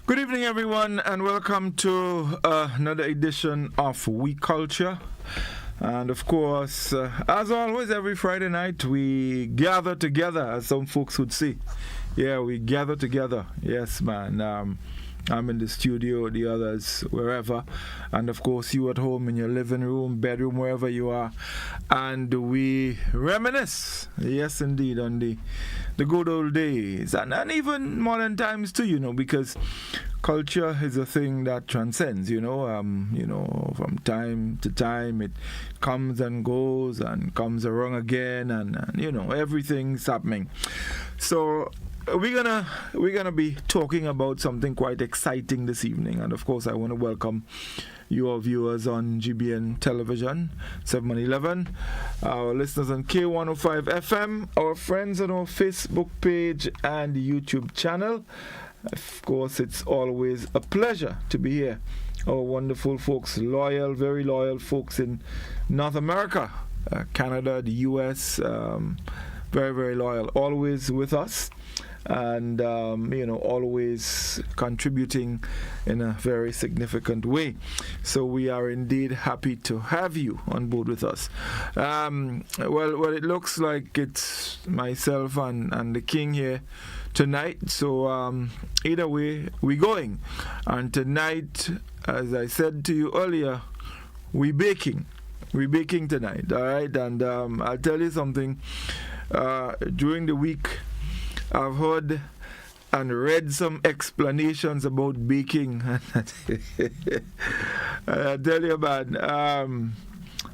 Good evening, everyone, and welcome to another edition of Oui Culture. And of course, as always, every Friday night we gather together, as some folks would say. Yeah, we gather together. Yes, man. I'm in the studio, the others wherever, and of course you at home in your living room, bedroom, wherever you are, and we reminisce, yes indeed, on the good old days and even modern times too, because culture is a thing that transcends, from time to time it comes and goes and comes around again, and everything's happening. So we're gonna be talking about something quite exciting this evening, and of course I want to welcome your viewers on GBN Television 711, our listeners on K105 FM, our friends on our Facebook page and YouTube channel. Of course, it's always a pleasure to be here. Our wonderful folks, loyal, very loyal folks in North America, Canada, the US, very, very loyal, always with us. And always contributing in a very significant way. So we are indeed happy to have you on board with us. Well, it looks like it's myself and the King here tonight. So either way, we're going. And tonight, as I said to you earlier, we're baking. We're baking tonight, all right? And I'll tell you something. During the week, I've heard and read some explanations about baking. I tell you, man,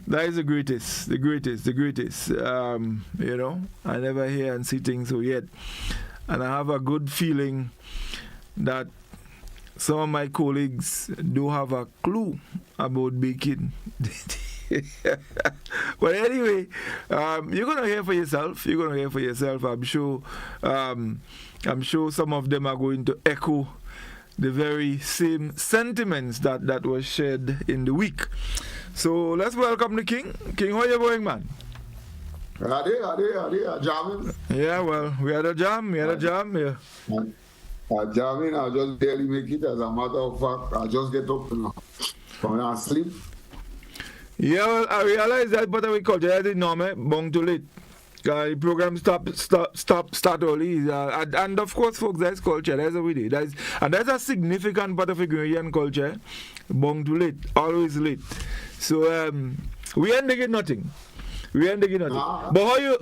that is the greatest. I never hear and see things so yet. And I have a good feeling that some of my colleagues do have a clue about baking. But anyway, you're gonna hear for yourself. I'm sure some of them are going to echo the very same sentiments that were shared in the week. So let's welcome the King. King, how you going, man? Jamming. Yeah, well, we had a jam. Yeah. Jamming. I just barely make it. As a matter of fact, I just get up from sleep. Yeah, well, I realize that, but we culture, I didn't know, bong too late. The program start early. And of course, folks, that's culture. That's what we do. And that's a significant part of Ghanaian culture. Bong too late. Always late. So, we ain't getting nothing. But how you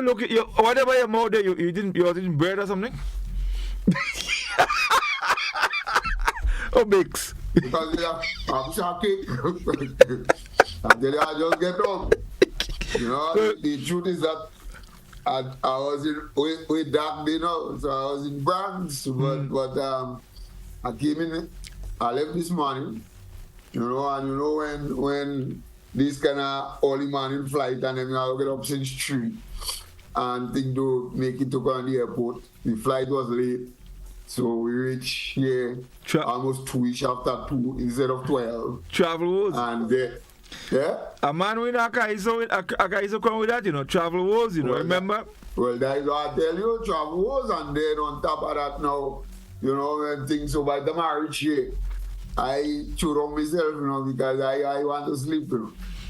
look at whatever your mouth there, you eating bread or something? Or bakes? Because I'm shocking. I just get up. The truth is that I was in with Dark, so I was in Bronx, but I came in, I left this morning, and when this kind of early morning flight, and then I get up since 3 and think to make it to go to the airport. The flight was late. So we reached here almost 2-ish after 2 instead of 12. Travel woes. And yeah. A man with a Akaiso come with that, travel woes, remember? Well, that is what I tell you, travel woes. And then on top of that now, when things so by the marriage here, I chew on myself, because I want to sleep,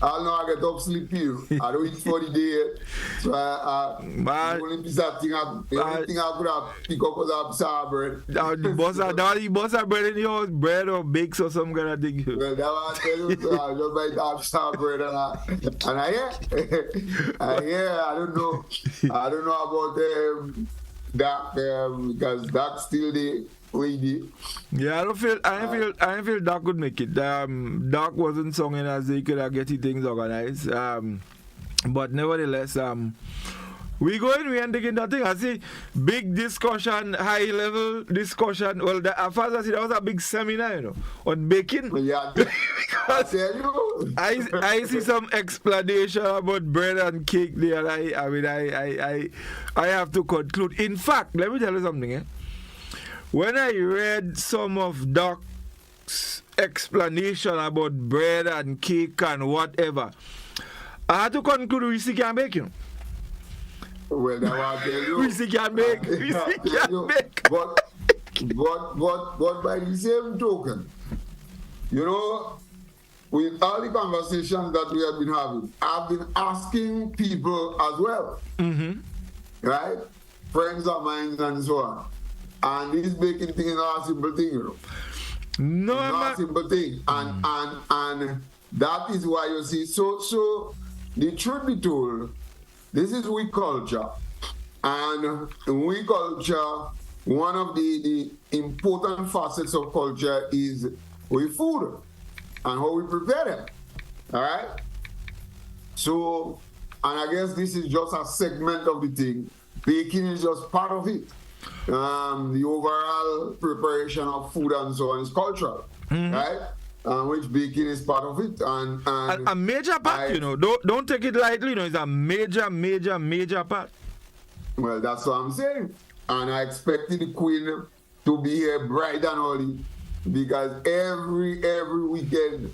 I know I get up sleepy. I don't eat for the day. So the only piece of thing I could have pick up was a piece of bread. The boss of bread in your house, bread or bakes or some kind of thing. Well, that's what I tell you. So I just buy that piece of bread I don't know about that because that's still the way. Yeah, I feel Doc could make it. Doc wasn't singing as they could have getting things organized. But nevertheless, we ain't taking nothing. I see big discussion, high level discussion. Well, at first I see that was a big seminar, on baking. Yeah, because I see some explanation about bread and cake there. I have to conclude. In fact, let me tell you something. When I read some of Doc's explanation about bread and cake and whatever, I had to conclude Reece can bake, you know. Well, that was tell you. Reece can bake. Reece can bake. But by the same token, you know, with all the conversations that we have been having, I've been asking people as well, right? Friends of mine and so on. And this baking thing is not a simple thing, you know. No, not a simple thing. And that is why you see, so the truth be told, this is We Culture. And in We Culture, one of the important facets of culture is with food and how we prepare them. All right? So, and I guess this is just a segment of the thing. Baking is just part of it. The overall preparation of food and so on is cultural, right? Which baking is part of it. And a major part, you know. Don't take it lightly, you know. It's a major part. Well, that's what I'm saying. And I expected the Queen to be here bright and early, because every weekend,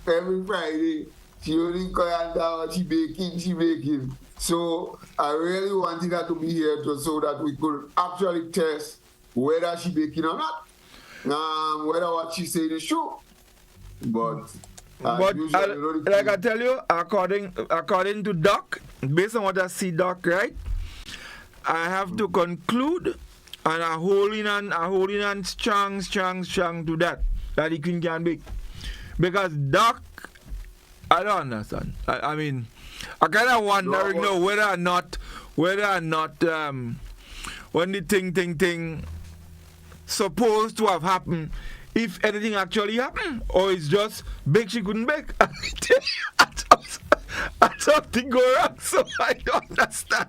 every Friday, she only come down, she baking. So I really wanted her to be here so that we could actually test whether she baking or not, whether what she said is true. But usually, like I tell you, according to Doc, based on what I see, Doc, right, I have to conclude, and I'm holding on strong to that the Queen can bake, because Doc, I don't understand. I mean, I kind of wonder, whether or not, when the thing supposed to have happened, if anything actually happened, or it's just bake she couldn't bake. I something go wrong, so I don't understand.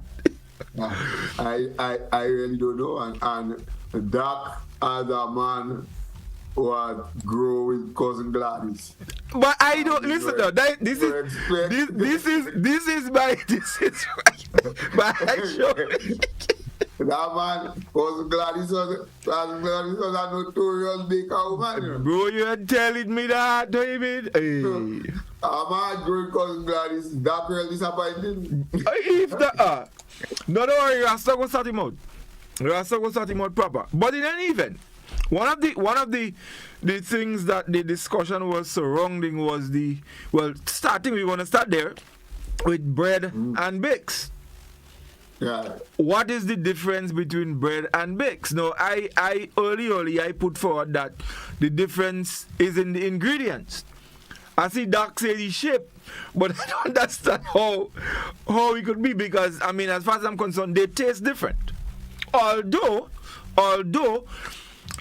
I really don't know, and Doc as a man who grew with cousin Gladys. But I don't listen though. This is my actually. That man, cousin Gladys was a notorious baker woman. You know? Bro, you're telling me that, David? Hey. A man growing cousin Gladys, that real disappointing. If the no, don't worry, Rasta go start him out proper. But in any event, one of the things that the discussion was surrounding was we want to start there with bread and bakes. Yeah. What is the difference between bread and bakes? Now, I early put forward that the difference is in the ingredients. I see Doc say the shape, but I don't understand how it could be, because I mean, as far as I'm concerned, they taste different. Although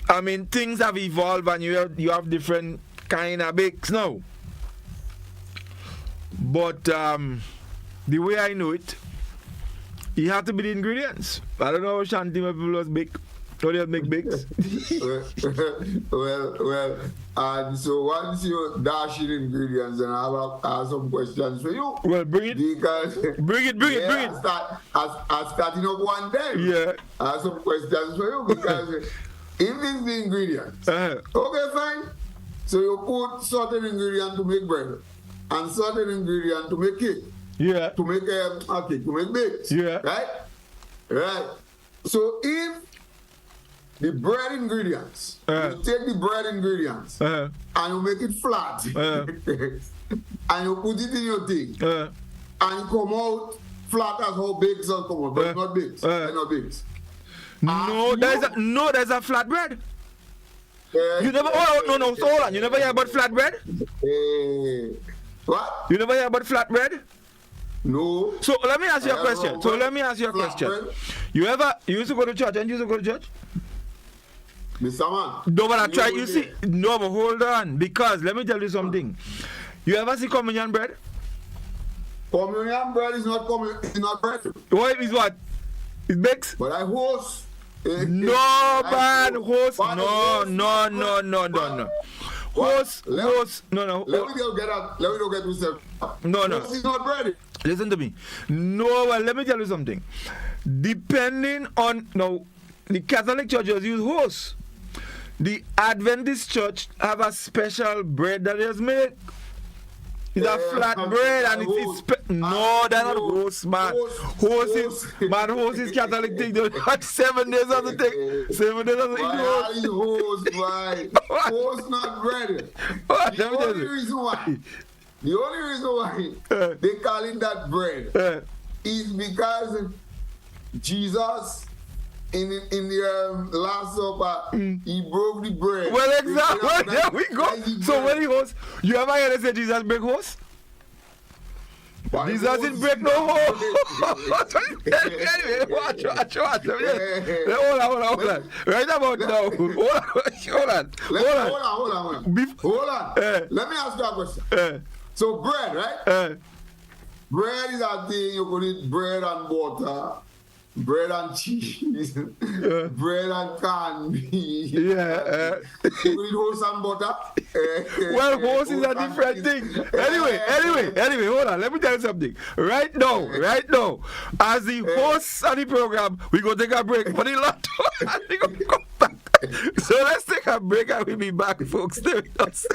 I mean, things have evolved and you have different kind of bakes now. But the way I know it, you have to be the ingredients. I don't know how Shanti people just bake. How they make bakes. well, and so once you dash in ingredients, and I have some questions for you. Well, bring it. Because bring it. I starting up one day. Yeah. I have some questions for you, because if it's the ingredients, okay, fine. So you put certain ingredient to make bread, and certain ingredient to make cake. Yeah. To make cake, to make bakes. Yeah. Right. So if the bread ingredients, you take the bread ingredients and you make it flat, and you put it in your thing, and you come out flat as how bakes are come out, but not bakes. They're not bakes. There's a flatbread. You never. No. So hold on. You never hear about flatbread? What? You never hear about flatbread? No. So let me ask you a question. You used to go to church, and you used to go to church? Mr. Man. No, but I try. You see, no, but hold on, because let me tell you something. You ever see communion bread? Communion bread is not bread. What is what? It's bakes. But I host. No, man, host. No. Host. No. Let me go get myself. No. Host is not bread. Listen to me. No, well, let me tell you something. Depending on the Catholic churches use host. the Adventist church have a special bread that is made. It's a flat bread and it's no, they're not host, man. Host is Catholic thing. They got 7 days of the thing. 7 days of the thing. Host, right? Host not bread. The only reason why they call it that bread is because Jesus in the Last Supper, he broke the bread. Well, exactly. There we go. So when he hosts, you ever hear they say Jesus break host? Jesus didn't break no host. Anyway, watch. Hold on. Right about now. Hold on. Let me ask you a question. So bread, right? Bread is a thing you could eat bread and butter. Bread and cheese, bread and candy. You eat horse and butter. Well, horse is a different thing. Anyway, hold on. Let me tell you something. Right now, as the host of the program, we go take a break for the lot and we go come back. So let's take a break and we'll be back, folks. Stay with us.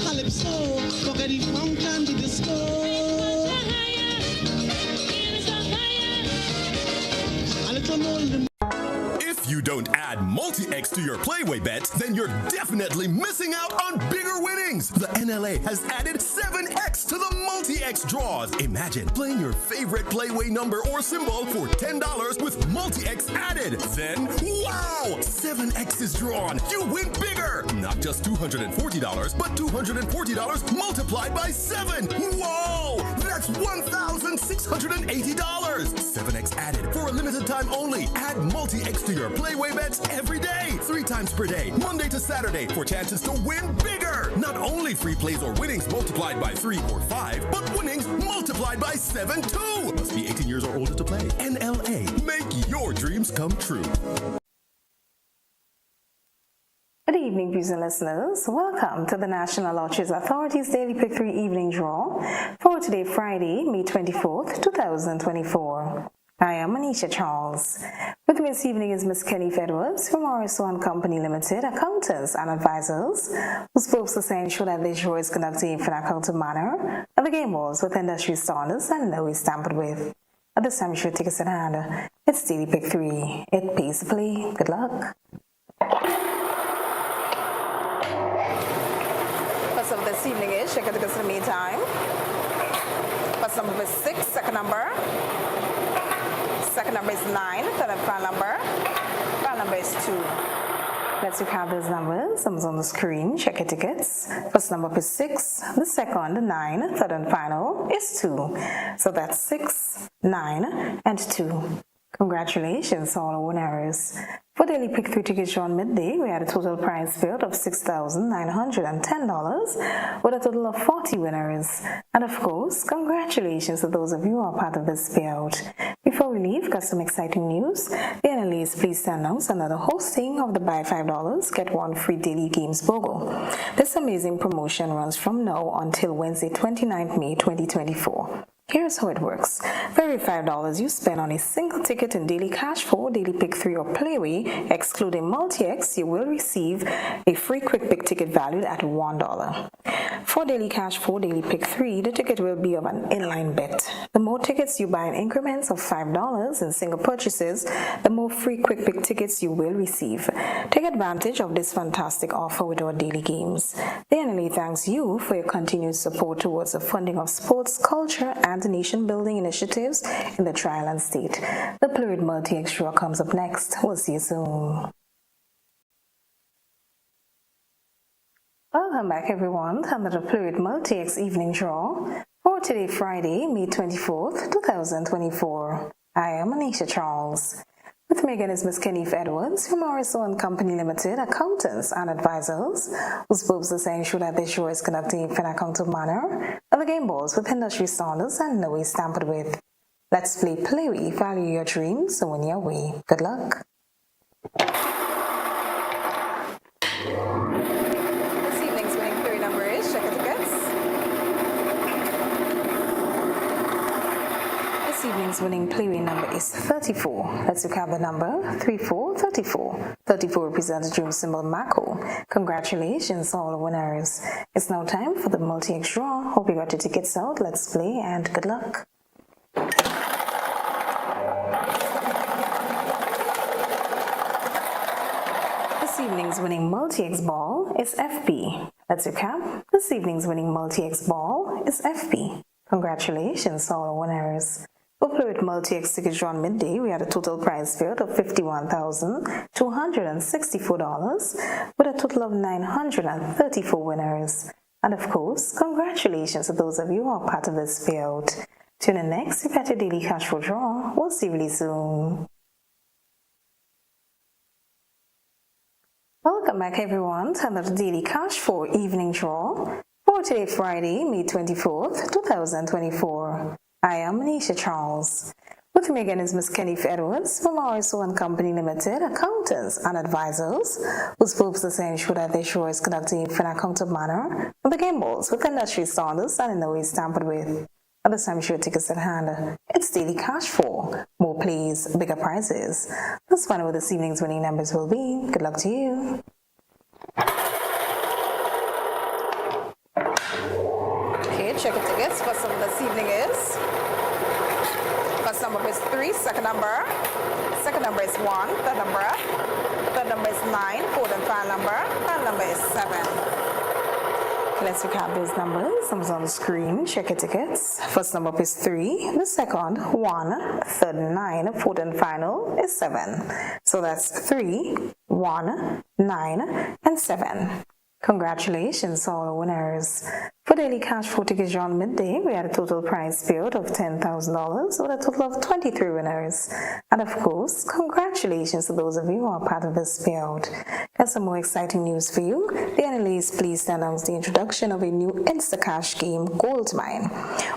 Calypso, forgetting fountain to disco. If you don't add multi-X to your Playway bets, then you're definitely missing out on bigger winnings. The NLA has added 7X to the multi-X draws. Imagine playing your favorite Playway number or symbol for $10 with multi-X added. Then, wow! 7X is drawn. You win bigger. Not just $240, but $240 multiplied by 7. Whoa! That's $1,680. 7X added for a limited time only. Add multi-X to your Playway bets every day, 3 times per day, Monday to Saturday, for chances to win bigger. Not only free plays or winnings multiplied by 3 or 5, but winnings multiplied by 7 too. Must be 18 years or older to play. NLA, make your dreams come true. Good evening, viewers and listeners. Welcome to the National Lotteries Authority's Daily Pick 3 Evening Draw for today, Friday, May 24th, 2024. I am Anisha Charles. With me this evening is Ms. Kenny Edwards from RSO and Company Limited, accountants and advisors, whose purpose is to ensure that this draw is conducted in an accounting manner and the game balls with industry standards and no is tampered with. At this time, you should take us in hand. It's Daily Pick 3. It pays to play. Good luck. First of this evening is, check it in the meantime. First number is 6, second number. Second number is 9, third and final number. Final number is 2. Let's recap those numbers. Numbers on the screen. Check your tickets. First number is 6. The second, 9. Third and final is 2. So that's 6, 9, and 2. Congratulations, all our winners. For Daily Pick 3 tickets on midday, we had a total prize field of $6,910 with a total of 40 winners. And of course, congratulations to those of you who are part of this payout. Before we leave, got some exciting news. The NLA is pleased to announce another hosting of the Buy $5, Get 1 Free Daily Games BOGO. This amazing promotion runs from now until Wednesday, 29th May 2024. Here's how it works. For every $5 you spend on a single ticket in Daily Cash 4, Daily Pick 3 or Playway, excluding multi-X, you will receive a free quick pick ticket valued at $1. For Daily Cash 4, Daily Pick 3, the ticket will be of an inline bet. The more tickets you buy in increments of $5 in single purchases, the more free quick pick tickets you will receive. Take advantage of this fantastic offer with our daily games. The NLA thanks you for your continued support towards the funding of sports, culture, and nation-building initiatives in the Tri-Island state. The Fluid Multi-X draw comes up next. We'll see you soon. Welcome back, everyone, to another Fluid Multi-X evening draw for today, Friday, May 24th, 2024. I am Anisha Charles. With me again is Ms. Kenny Edwards from RSO and Company Limited, accountants and advisors, whose purpose is to ensure that this show is conducted in an accounting manner and the game balls with industry standards and no ways tampered with. Let's play Playway, value your dreams, and win your way. Good luck. This evening's winning Playway number is, check your tickets. evening's winning playway number is 34. Let's look at the number 3434. 34 represents the dream symbol Mako. Congratulations, all the winners. It's now time for the multi-X draw. Hope you got your tickets out. Let's play and good luck. This evening's winning multi-X ball is FB. Let's recap. This evening's winning multi-X ball is FB. Congratulations, all the winners. We'll play with multi-X tickets drawn midday. We had a total prize field of $51,264 with a total of 934 winners. And of course, congratulations to those of you who are part of this field. Tune in next to get your daily cash flow draw. We'll see you really soon. Welcome back, everyone, to another daily cash flow evening draw for today, Friday, May 24th, 2024. I am Manisha Charles. With me again is Ms. Kenneth Edwards from RSO and Company Limited, accountants and advisors, whose purpose is to ensure that the show is conducted in an accountable manner with the game balls with industry standards and in the way tampered with. At the time, show tickets at hand. It's daily cash flow. More plays, bigger prizes. Let's find out what this evening's winning numbers will be. Good luck to you. Okay, check your tickets. First number this evening is. First number is 3, second number. Second number is 1, third number. Third number is 9, fourth and final number. Final number is 7. Let's recap those numbers. Numbers on the screen. Check your tickets. First number is 3. The second, 1. Third, 9. Fourth and final is 7. So that's 3, 1, 9, and 7. Congratulations, all the winners. For daily cash flow tickets drawn midday, we had a total prize field of $10,000 with a total of 23 winners. And of course, congratulations to those of you who are part of this field. Got some more exciting news for you. The analysts pleased to announce the introduction of a new Instacash game, Gold Mine.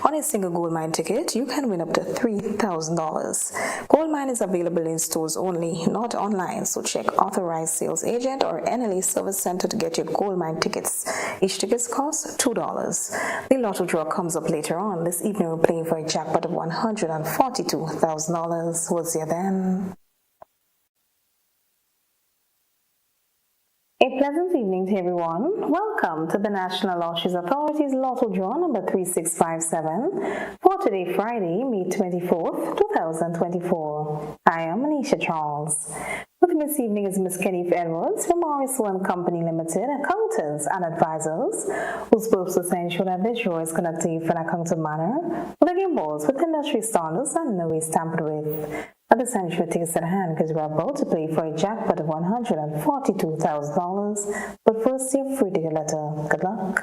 On a single Gold Mine ticket, you can win up to $3,000. Gold Mine is available in stores only, not online, so check authorized sales agent or NLA service center to get your Gold Mine tickets. Each ticket costs $2. The lotto draw comes up later on. This evening we're playing for a jackpot of $142,000. We'll see you then. A pleasant evening to everyone. Welcome to the National Lotteries Authority's Lotto Draw number 3657 for today, Friday, May 24th, 2024. I am Manisha Charles. With me this evening is Ms. Kenneth Edwards from RSO and Company Limited, accountants and advisors, whose purpose is to ensure that this draw is conducted in an accountable manner with the game balls with industry standards and no waste tampered with. At the time, show tickets at hand because we're about to play for a jackpot of $142,000. But first, you're free to get a letter. Good luck.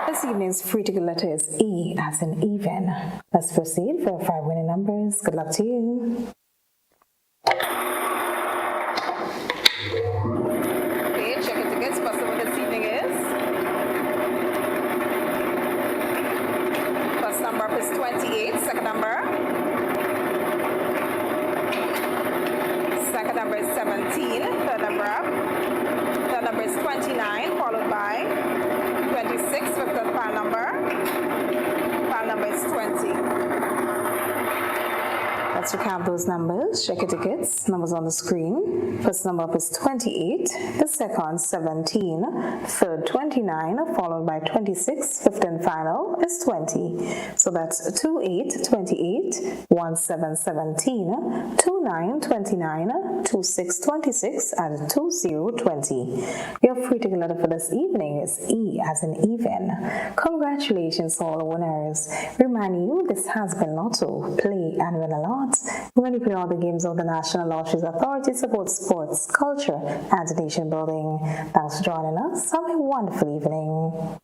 This evening's free ticket letter is E as in even. Let's proceed for 5 winning numbers. Good luck to you. Okay, check your tickets. First number this evening is. First number is 28. Second number. Second number is 17. Third number. Third number is 29, followed by 26, fifth and final number. Final number is 20. Let's recap those numbers. Check your tickets. Numbers on the screen. First number up is 28. The second, 17. Third, 29, followed by 26. Fifth and final is 20. So that's 28, 28, 17, 17, 29, 29, 26, 26, and 20, 20. Your free ticket letter for this evening is E as in even. Congratulations, all the winners. Reminding you, this has been Lotto. Play and win a lot. When you play all the games of the National Lotteries Authority supports sports, culture, and nation building. Thanks for joining us. Have a wonderful evening.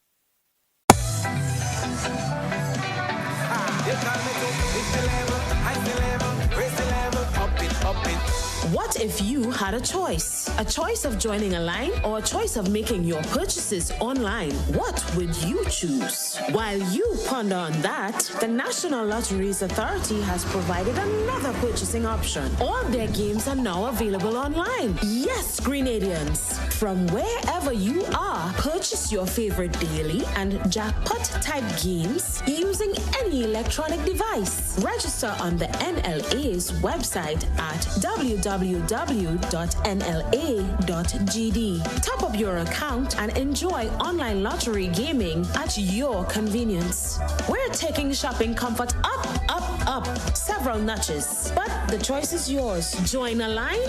What if you had a choice? A choice of joining a line or a choice of making your purchases online? What would you choose? While you ponder on that, the National Lotteries Authority has provided another purchasing option. All their games are now available online. Yes, Grenadians. From wherever you are, purchase your favorite daily and jackpot type games using any electronic device. Register on the NLA's website at www.nla.gd. Top up your account and enjoy online lottery gaming at your convenience. We're taking shopping comfort up, up, up several notches, but the choice is yours. Join a line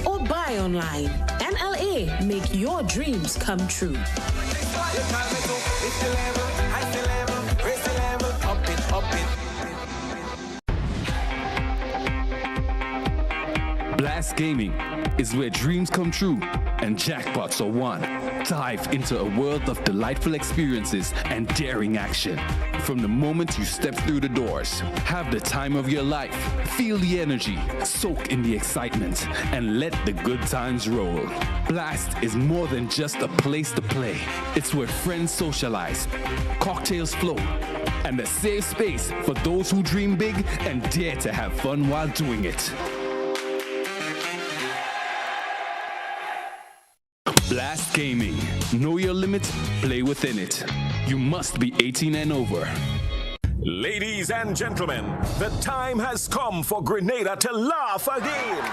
or buy online. NLA, make your dreams come true. Blast Gaming is where dreams come true and jackpots are won. Dive into a world of delightful experiences and daring action. From the moment you step through the doors, have the time of your life, feel the energy, soak in the excitement, and let the good times roll. Blast is more than just a place to play. It's where friends socialize, cocktails flow, and a safe space for those who dream big and dare to have fun while doing it. Blast Gaming. Know your limit, play within it. You must be 18 and over. Ladies and gentlemen, the time has come for Grenada to laugh again.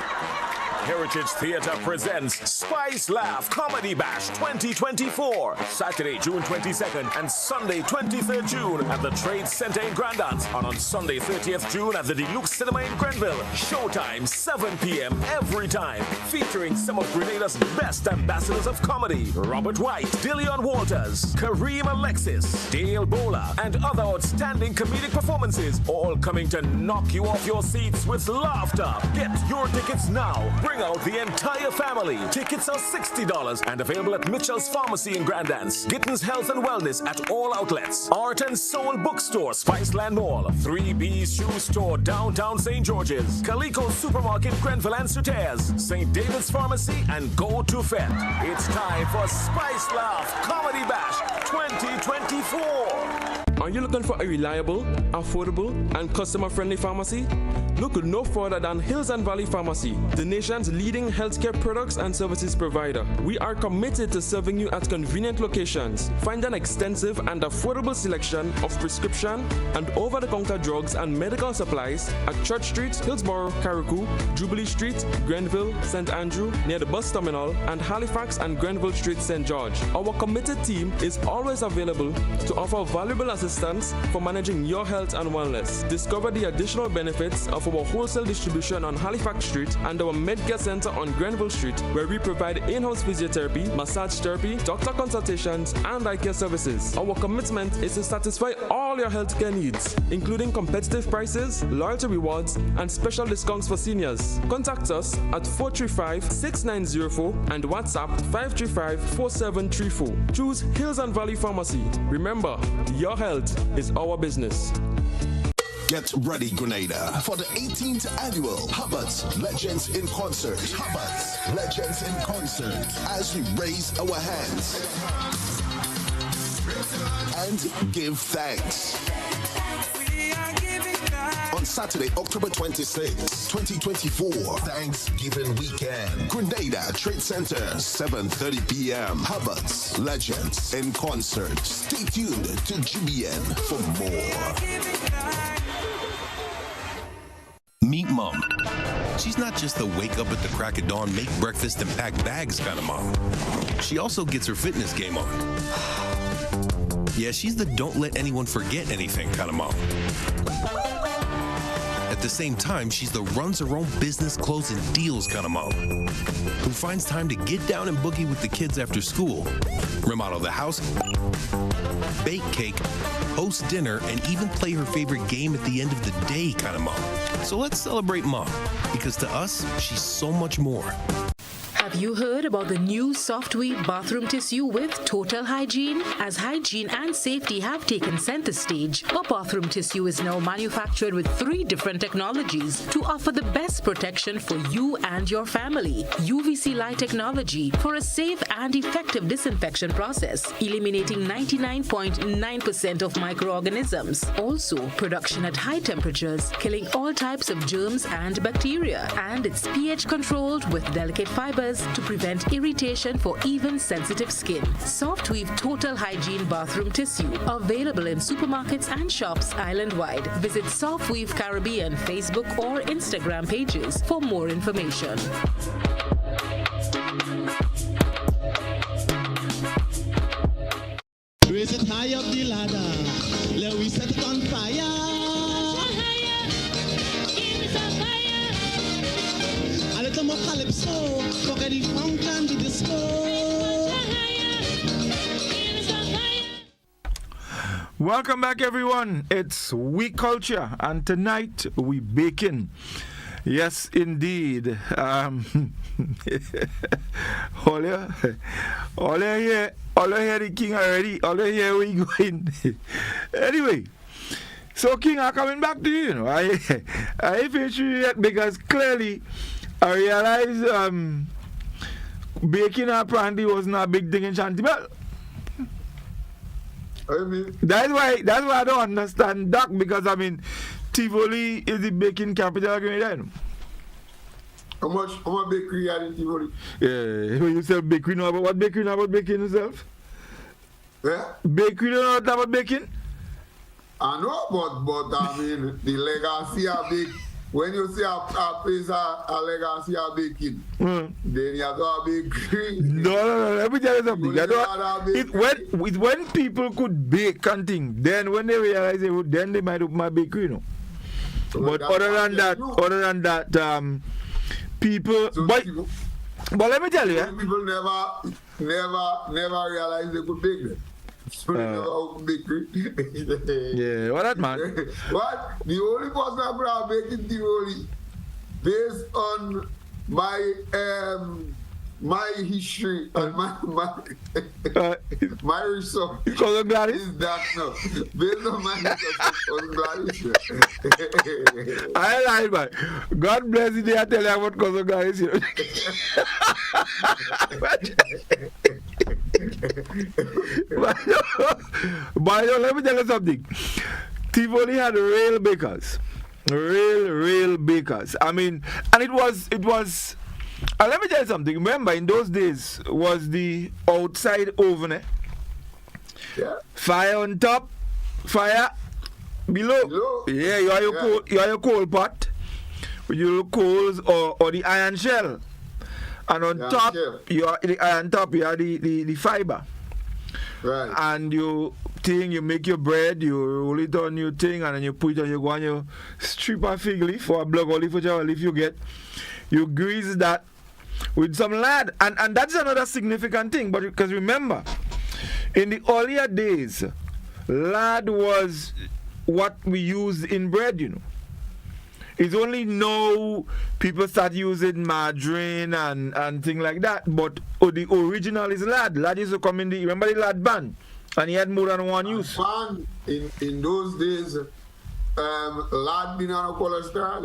Heritage Theatre presents Spice Laugh Comedy Bash 2024, Saturday, June 22nd and Sunday, 23rd June at the Trade Center in Grandance, and on Sunday, 30th June at the Deluxe Cinema in Grenville. Showtime, 7 p.m. every time, featuring some of Grenada's best ambassadors of comedy: Robert White, Dillion Walters, Kareem Alexis, Dale Bowler, and other outstanding comedic performances, all coming to knock you off your seats with laughter. Get your tickets now. Bring out the entire family. Tickets are $60 and available at Mitchell's Pharmacy in Grandance, Gittins Health and Wellness at all outlets, Art and Soul Bookstore, Spiceland Mall, 3B's Shoe Store, downtown St. George's, Calico Supermarket, Grenville and Sutairs, St. David's Pharmacy, and Go to Fet. It's time for Spice Laugh Comedy Bash 2024. Are you looking for a reliable, affordable, and customer-friendly pharmacy? Look no further than Hills and Valley Pharmacy, the nation's leading healthcare products and services provider. We are committed to serving you at convenient locations. Find an extensive and affordable selection of prescription and over-the-counter drugs and medical supplies at Church Street, Hillsborough, Carriacou, Jubilee Street, Grenville, St. Andrew, near the bus terminal, and Halifax and Grenville Street, St. George. Our committed team is always available to offer valuable assistance for managing your health and wellness. Discover the additional benefits of our wholesale distribution on Halifax Street and our Medcare Center on Grenville Street, where we provide in-house physiotherapy, massage therapy, doctor consultations, and eye care services. Our commitment is to satisfy all your healthcare needs, including competitive prices, loyalty rewards, and special discounts for seniors. Contact us at 435-6904 and WhatsApp 535-4734. Choose Hills and Valley Pharmacy. Remember, your health is our business. Get ready, Grenada, for the 18th annual Hubbard's Legends in Concert. Hubbard's Legends in Concert, as we raise our hands and give thanks. On Saturday, October 26, 2024, Thanksgiving weekend, Grenada Trade Center, 7:30 p.m. Hubbard's Legends in Concert. Stay tuned to GBN for more. Meet Mom. She's not just the wake up at the crack of dawn, make breakfast and pack bags kind of mom. She also gets her fitness game on. Yeah, she's the don't let anyone forget anything kind of mom. At the same time, she's the runs her own business, closing deals kind of mom, who finds time to get down and boogie with the kids after school, remodel the house, bake cake, host dinner, and even play her favorite game at the end of the day kind of mom. So let's celebrate Mom, because to us, she's so much more. Have you heard about the new Softweed bathroom tissue with total hygiene? As hygiene and safety have taken center stage, our bathroom tissue is now manufactured with 3 different technologies to offer the best protection for you and your family. UVC light technology for a safe and effective disinfection process, eliminating 99.9% of microorganisms. Also, production at high temperatures, killing all types of germs and bacteria. And it's pH controlled with delicate fibers layers to prevent irritation for even sensitive skin. Soft Weave Total Hygiene Bathroom Tissue. Available in supermarkets and shops island-wide. Visit Soft Weave Caribbean Facebook or Instagram pages for more information. Raise it high up the ladder. Let we set it on fire. A little more calypso. Forget the funk and the disco. Welcome back, everyone. It's We Culture, and tonight we baking. Yes, indeed. All you hear the king already. All you hear we going. Anyway, so King, I'm coming back to you. You know, I finish you yet because clearly I realize baking apparently wasn't a big thing in Chantibel. That's why I don't understand that, because I mean Tivoli is the baking capital of Grenada. How much bakery are in Tivoli? Yeah, when you sell bakery, know about what bakery know about baking yourself? Yeah? Bakery don't know about baking? I know, but I mean the legacy of baking. When you say a place a legacy of baking, then you have to have bakery. No. Let me tell you something. When people could bake and things, then when they realize they would, then they might open my bakery, you know. So but other than that, people. So but let me tell you, people never realize they could bake them. So they never open bakery. Yeah, what that man? What? The only person I brought baking Tivoli, based on my history and my research, is that no. Based on my research, I lied, man. God bless you. I tell you about Cousin Gladys. But let me tell you something. Tivoli had real bakers. Real bakers. I mean, and it was let me tell you something. Remember, in those days was the outside oven, Yeah. Fire on top, fire below. Yeah, you have your coal pot with your coals or the iron shell. And on top, you have the iron top, you have the fiber. Right. And you make your bread, you roll it on your thing, and then you put it on, you go and you strip a fig leaf or a block olive, whichever leaf you get. You grease that with some lard. And that's another significant thing. But because remember, in the earlier days, lard was what we used in bread, you know. It's only now people start using margarine and things like that. But the original is lard. Lard used to come in remember the lard ban? And he had more than one use. In those days, lard been on a cholesterol.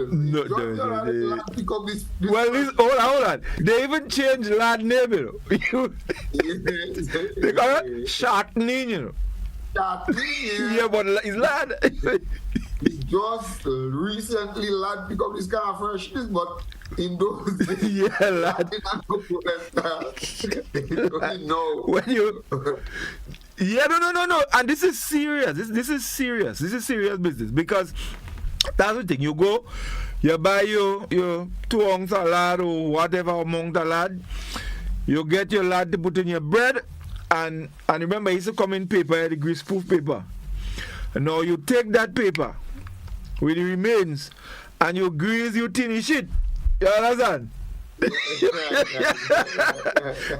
Hold on. They even changed lard name, you know. They call it Shartning, you know. Yeah, but it's lard. Just recently, lad become this kind of freshness, but in those days, yeah, lad. No. And this is serious. This is serious. This is serious business, because that's the thing. You go, you buy your 2 ounces of lard or whatever amount of lard. You get your lard to put in your bread, and remember, it used to come in paper, the greaseproof paper. And now you take that paper with the remains and you grease your tinny shit. You understand?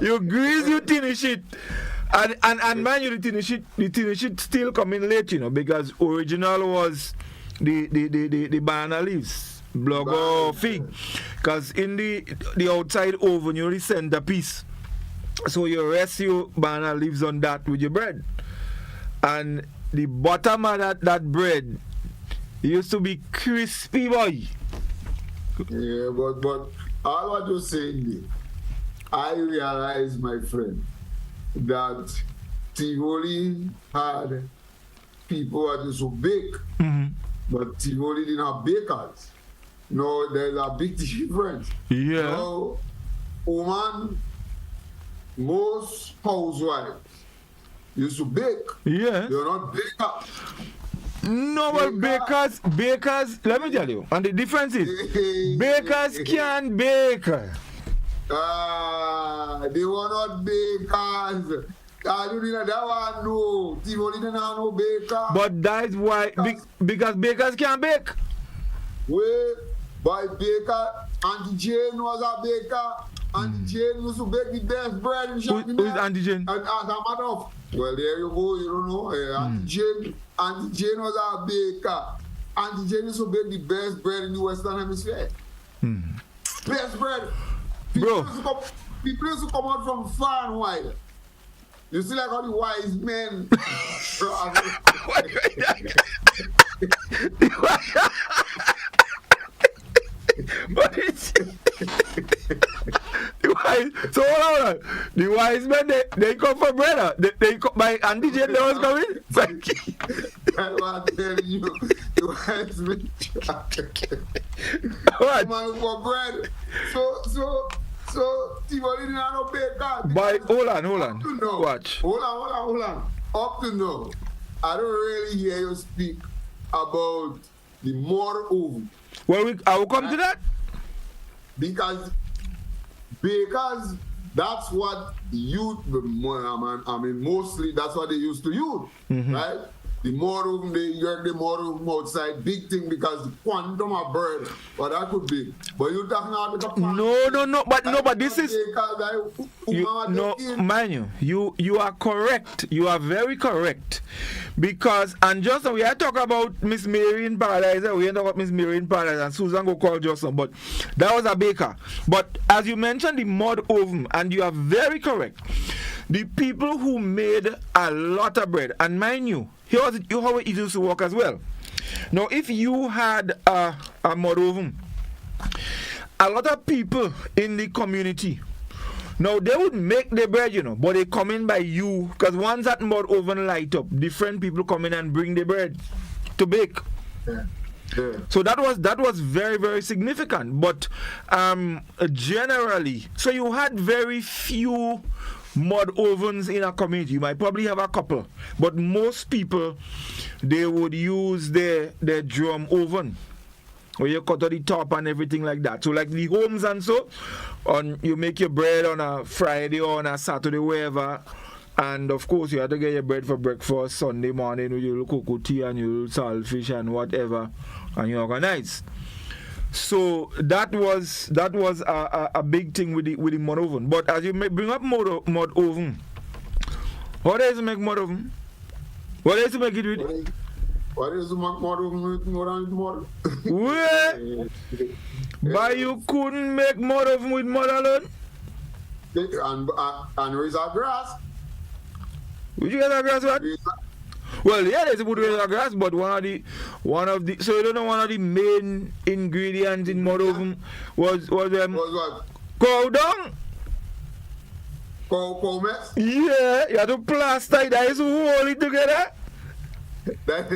You grease your tinny shit. And mind you, the tinny shit still coming late, you know, because original was the banana leaves, blog or fig. Because in the outside oven, you the centerpiece. So you rest your banana leaves on that with your bread. And the bottom of that bread used to be crispy, boy. Yeah, but all what you're saying, I realized, my friend, that Tivoli had people that used to bake, but Tivoli didn't have bakers. No, there's a big difference. Yeah. No, woman, most housewives used to bake. Yeah. They're not bakers. No, but bakers, let me tell you, and the difference is, bakers can bake. They were not bakers. I don't know that one, no. Tivoli didn't have no baker. But that's why, because bakers can bake. Wait, by baker, Auntie Jane was a baker. Auntie Jane used to bake the best bread in shopping. Who is Auntie Jane? And Madoff. Well, there you go, you don't know. Auntie Jane was a baker. Auntie Jane used to bake the best bread in the Western Hemisphere. Best bread. Bro. People used to come out from far and wide. You see like all the wise men. But it's so hold on. The wise men they come for bread. They come by Auntie Jane they was coming. I want to tell you, the wise men what? man for bread. So Tivoli didn't have no baker. But hold on. Watch. Hold on. Up to now, I don't really hear you speak about the more oven. Well, I will come to that. Because that's what youth, I mean, mostly that's what they used to use, right? The more of them, they work the more of them outside, big thing because the quantum of bread, but that could be. But you're talking about the but this is mind you are correct. You are very correct. Because and Justin, we are talking about Miss Mary in Paradise, we ain't talking about Miss Mary in Paradise and Susan go call Justin, but that was a baker. But as you mentioned the mud oven, and you are very correct. The people who made a lot of bread, and mind you, how it used to work as well. Now, if you had a mud oven, a lot of people in the community, now they would make the bread, but they come in by you, because once that mud oven light up, different people come in and bring the bread to bake. Yeah. So that was very, very significant. But generally, so you had very few mud ovens in a community. You might probably have a couple, but most people, they would use their drum oven where you cut out the top and everything like that. So like the homes and so on, you make your bread on a Friday or on a Saturday, wherever, and of course you have to get your bread for breakfast Sunday morning with your little cocoa tea and your little saltfish and whatever, and you organize. So that was a big thing with the mud oven. But as you bring up mud oven, what is to make mud oven? What is to make it with? What is the mud oven with mud? Where? But you couldn't make mud oven with mud alone? And razor grass. Would you get a grass what? Well, yeah, there's a good razor grass, but one of the so you don't know one of the main ingredients in mud oven was what? Cow dung. Cow mess? Yeah, you have to plaster it, that is hold it together. That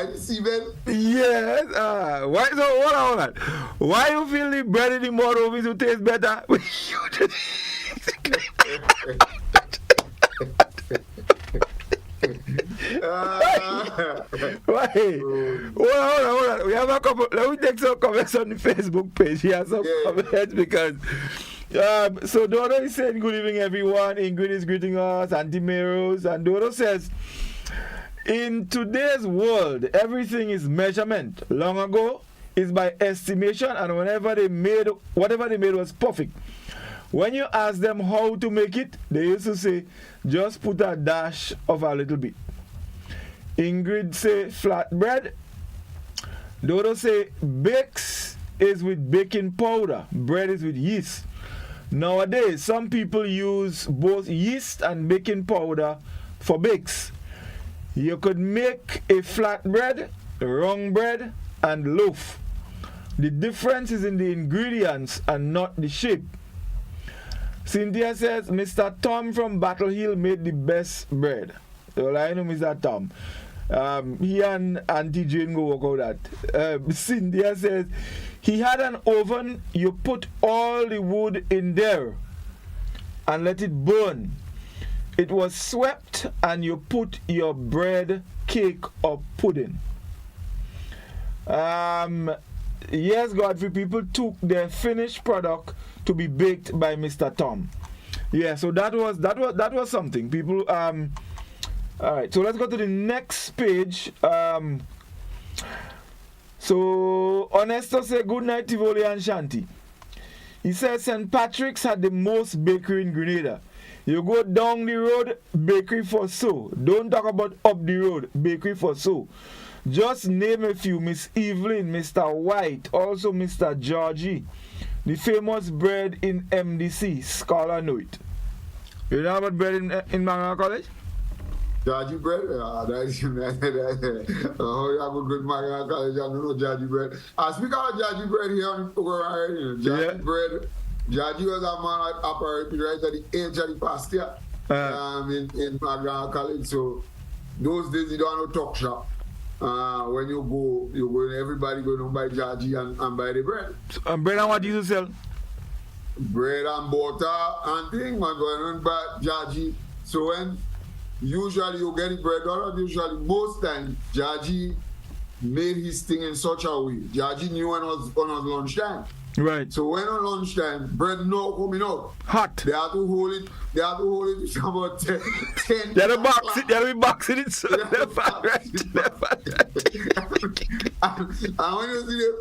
is cement? Yes. Why? So hold on. Why you feel the bread in the mud oven to taste better? Why? Hold on. We have a couple. Let me take some comments on the Facebook page. He has some comments because. So Dodo is saying good evening everyone. Ingrid is greeting us. Auntie Meros, and Dodo says, in today's world, everything is measurement. Long ago, it's by estimation, and whatever they made was perfect. When you ask them how to make it, they used to say, just put a dash of a little bit. Ingrid say flat bread. Dodo say bakes is with baking powder. Bread is with yeast. Nowadays, some people use both yeast and baking powder for bakes. You could make a flat bread, round bread, and loaf. The difference is in the ingredients and not the shape. Cynthia says, Mr. Tom from Battle Hill made the best bread. Well, I know Mr. Tom. He and Auntie Jane go work out that. Cynthia says, he had an oven, you put all the wood in there and let it burn. It was swept and you put your bread, cake or pudding. Yes, Godfrey, people took their finished product to be baked by Mr. Tom. Yeah, so that was something. People all right, so let's go to the next page. So Ernesto said good night Tivoli and Shanti. He says St. Patrick's had the most bakery in Grenada. You go down the road, bakery for so. Don't talk about up the road, bakery for so. Just name a few. Miss Evelyn, Mr. White, also Mr. Georgie. The famous bread in MDC, scholar know it. You know about bread in Magna College? Georgie bread? That's oh, you have a good Magna College, I don't know Georgie bread. I speak about Georgie bread here on the program. Georgie bread. Georgie was a man that operated right at the edge of the pasture in Magna College. So those days you don't have no talk shop. When you go, everybody go down buy Georgie and buy the bread. And bread and what do you sell? Bread and butter and things, man, going on buy Georgie. So when usually you get the bread, or usually most time Georgie made his thing in such a way. Georgie knew when it was on lunchtime. Right. So when on lunchtime, bread no coming out. Hot. They have to hold it. They have to hold it to about 10. They have to box it. They have to be boxing it. So and when you see the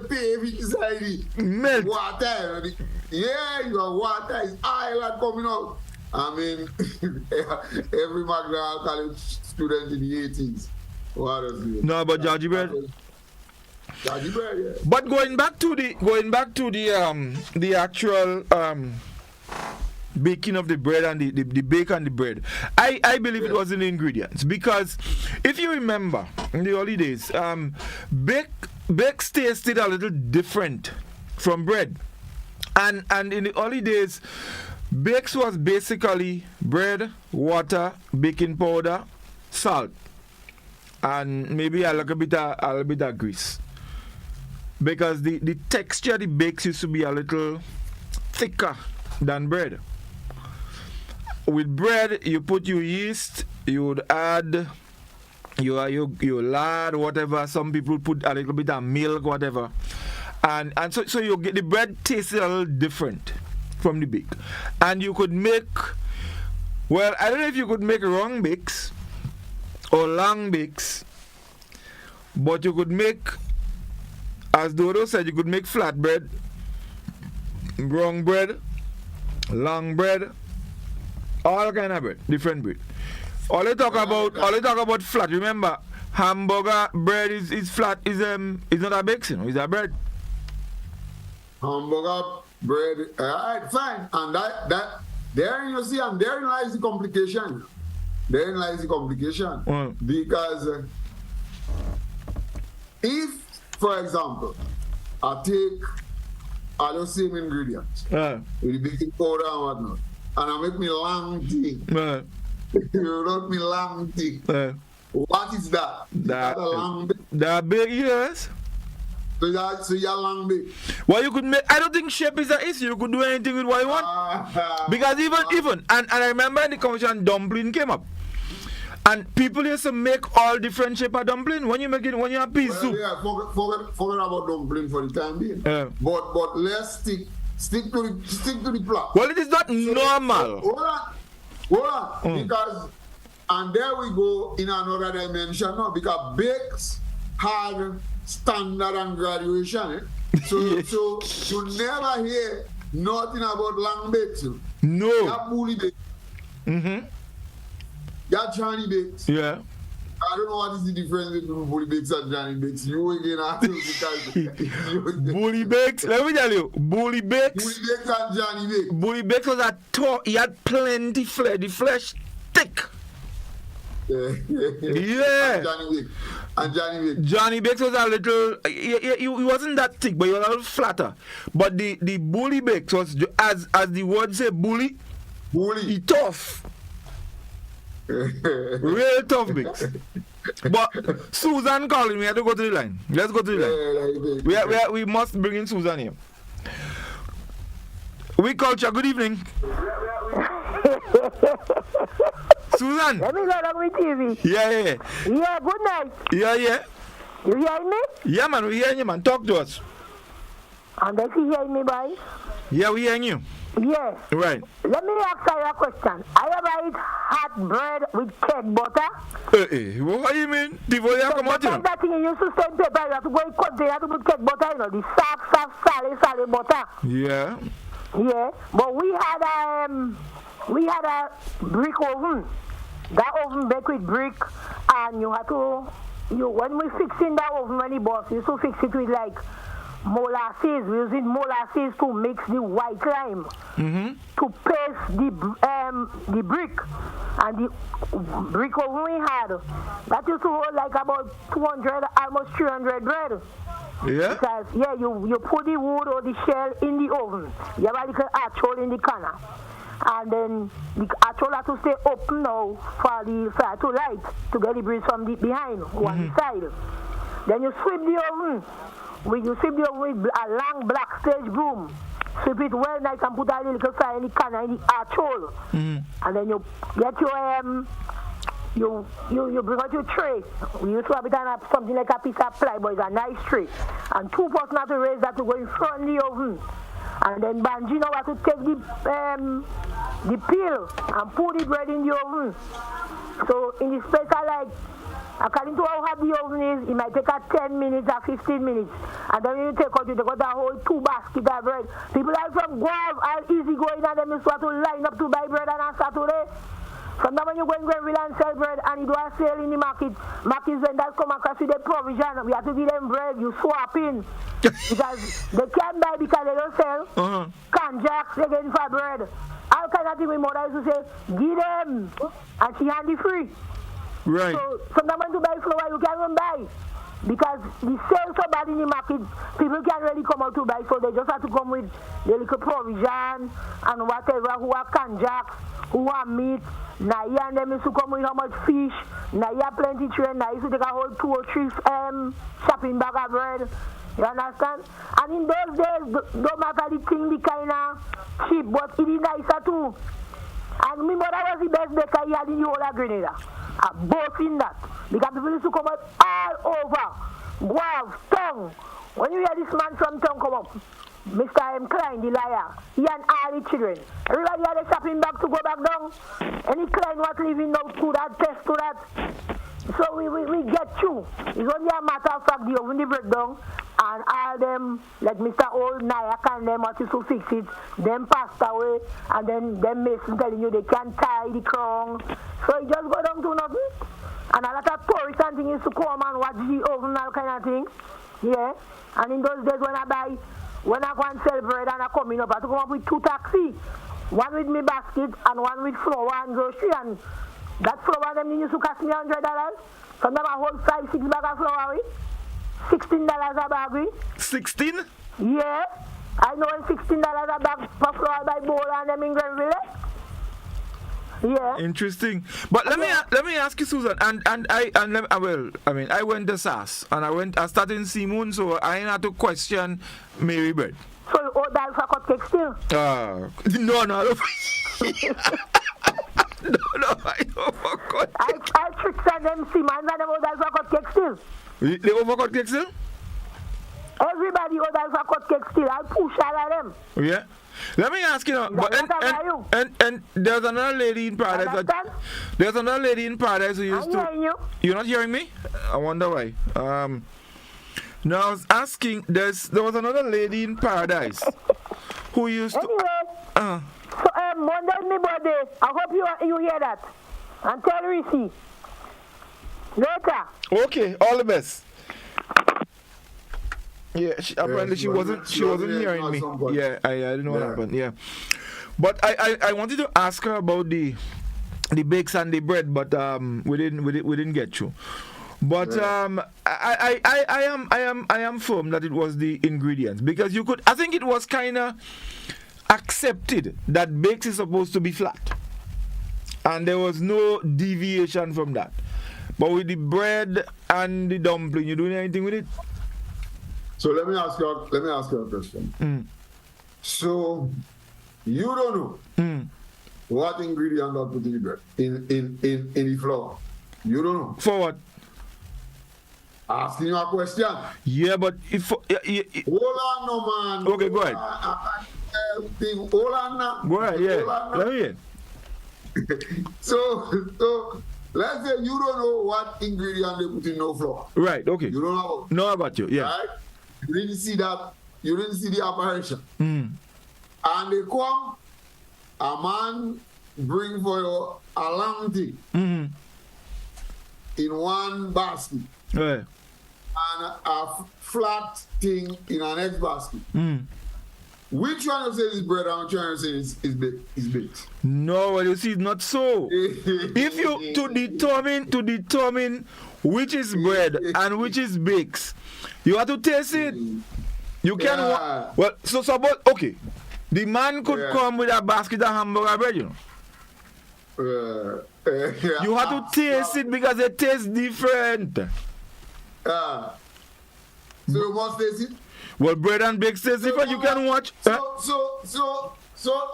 pay, if it's inside it, melt. Water. Yeah, you got water. It's island coming out. I mean, every Magna College student in the 80s. What is it? No, but Georgie bread. Georgie bread, yeah. But going back to the actual baking of the bread and the bake and the bread, I believe it was in the ingredients, because if you remember in the early days, bakes tasted a little different from bread, and in the early days, bakes was basically bread, water, baking powder, salt, and maybe a little bit of grease. Because the texture of the bakes used to be a little thicker than bread. With bread, you put your yeast, you would add your lard, whatever. Some people put a little bit of milk, whatever. And so you get the bread tasted a little different from the bake. And you could make, well, I don't know if you could make wrong bakes or long bakes, but you could make, as Dodo said, you could make flat bread, wrong bread, long bread, all kind of bread, different bread. All they talk about flat. Remember, hamburger bread is flat. Is not a bake, you know, it's a bread. Hamburger bread, alright, fine. And that therein you see, and therein lies the complication. Therein lies the complication. Because if, for example, I take all the same ingredients with the baking powder and whatnot, and I make me long thing. You don't me long thing. What is that? That a long bake? That big, yes. So you're long bake. Well, you could make, I don't think shape is an issue. You could do anything with what you want. Because even, and I remember in the conversation, dumpling came up. And people used to make all different shape of dumpling. When you have pea soup. Yeah, forget about dumpling for the time being. But let's stick to the plot. Well, it is not normal. Hold on. Because, and there we go in another dimension now, because bakes had standard and graduation. So you never hear nothing about long bakes. No. You have bully bakes. You have Johnny bakes. Yeah. I don't know what is the difference between bully bakes and Johnny bakes. You again after because bully bakes. Let me tell you, bully bakes. Bully bakes and Johnny bakes. Bully bakes was a tall. He had plenty flesh. The flesh thick. Yeah. And Johnny bakes. Johnny bakes was a little. He wasn't that thick, but he was a little flatter. But the bully bakes was, as the word say, bully. He tough. Real tough mix. But Susan calling me. We have to go to the line. Let's go to the line. We must bring in Susan here. We Culture, good evening. Susan. Let me go on with TV. Yeah. Yeah, good night. Yeah. You hear me? Yeah, man, we hearing you, man. Talk to us. And does he hear me, boy? Yeah, we hearing you. Yes. Right. Let me ask you a question. I ever eat hot bread with cake butter? What do you mean? Come out, that thing you used to send paper, you have to go in container to put cake butter, the soft, solid butter. Yeah. Yeah. But we had a brick oven. That oven baked with brick, and you had to, when we fix in that oven, when the boss used to fix it with like molasses. We using molasses to mix the white lime to paste the brick, and the brick oven we had that used to hold like about 200, almost 300 bread. Yeah. Because you put the wood or the shell in the oven. You have a little arch hole in the corner, and then the arch hole has to stay open now for the fire to light to get the breeze from the behind one side. Then you sweep the oven. You sweep the oven with a long black stage broom. Sweep it well nice and put a little fire in the corner in the arch hole. And then you get your you bring out your tray. We used to have it on something like a piece of plywood, a nice tray. And 2 persons have to raise that to go in front of the oven. And then Banji now have to take the peel and put the bread in the oven. So in the space of like, according to how hot the oven is, it might take 10 minutes or 15 minutes. And then when you take out the whole 2 baskets of bread. People are from Guav are easy going and them start to line up to buy bread on Saturday. From now when you go in Greenville and sell bread and you do a sale in the market vendors come across with the provision. We have to give them bread, you swap in. Because they can't buy because they don't sell. Conjacks again for bread. All kind of things my mother used to say, give them. And she hand it free. Right. So sometimes when you buy flour, you can't even buy. Because the sales so bad in the market, people can't really come out to buy. So they just have to come with the little provision and whatever, who are conjacks, who are meat. Now you and them used to come with how much fish. Now you have plenty train. Now you used to take a whole 2 or 3 shopping bag of bread. You understand? And in those days, no matter the thing, the kind of cheap, but it is nicer too. And my mother was the best baker he had in the whole of Grenada. Both in that. Because people used to come out all over. Guav, Tongue. When you hear this man from Tongue come up, Mr. M. Klein, the liar, he and all the children. Everybody had a shopping bag to go back down. Any Klein was living now to that, test to that. So we get you. It's only a matter of fact, the oven the breakdown, and all them, like Mr. Old Nayak and them what used to fix it, them passed away, and then them mason telling you they can't tie the crown. So you just go down to nothing. And a lot of tourists and things used to come and watch the oven, all kind of thing. Yeah. And in those days when I go and sell bread and I come in up, I have to come up with 2 taxis. One with me basket and one with flour and grocery, and that flour them used to cost me $100. Sometimes I hold 5-6 bags of flour with $16 a bag with. 16? Yeah. I know $16 a bag for flour by bowl and them in Grenville. Yeah. Interesting. But let me ask you, Susan, I went to SAS and I started in Simon, so I ain't had to question Mary bread. So you owe that for cut cake still? No, I don't. No, I don't forgot. I tricked them Simon and them owe that for cut cake still. They overcut cake still? Everybody owe that for cut cake still. I push all of them. Yeah. Let me ask you now, and there's another lady in paradise. There's another lady in paradise who used to. Hearing you. You're not hearing me? I wonder why. Now I was asking. There was another lady in paradise who used to. Anyway. So Monday's my birthday. I hope you hear that. And tell Reece. Later. Okay. All the best. Yeah, apparently she wasn't hearing me. Yeah, I didn't know what happened. Yeah, but I wanted to ask her about the bakes and the bread, but we didn't get through. But I am firm that it was the ingredients, because I think it was kind of accepted that bakes is supposed to be flat, and there was no deviation from that. But with the bread and the dumpling, you doing anything with it? So let me ask you a question. So You don't know what ingredient I put in the bread, in the flour. You don't know. For what? Asking you a question. Yeah, but if hold on, no man. Okay, go ahead. Hold on now. Go ahead, yeah. Let me hear. So let's say you don't know what ingredient they put in no flour. Right, okay. You don't know. No, I got you, yeah. Right? You didn't see that. You didn't see the operation. And they come, a man bring for you a long thing in one basket. Right. And a flat thing in our next basket. Which one you say is bread and which one you say is baked? No, you see, it's not so. If you to determine which is bread and which is baked, you have to taste it. You can well, so but okay. The man could come with a basket of hamburger bread, you know. You have to taste it because it tastes different. So you must taste it. Well, bread and baked taste different. You can watch. So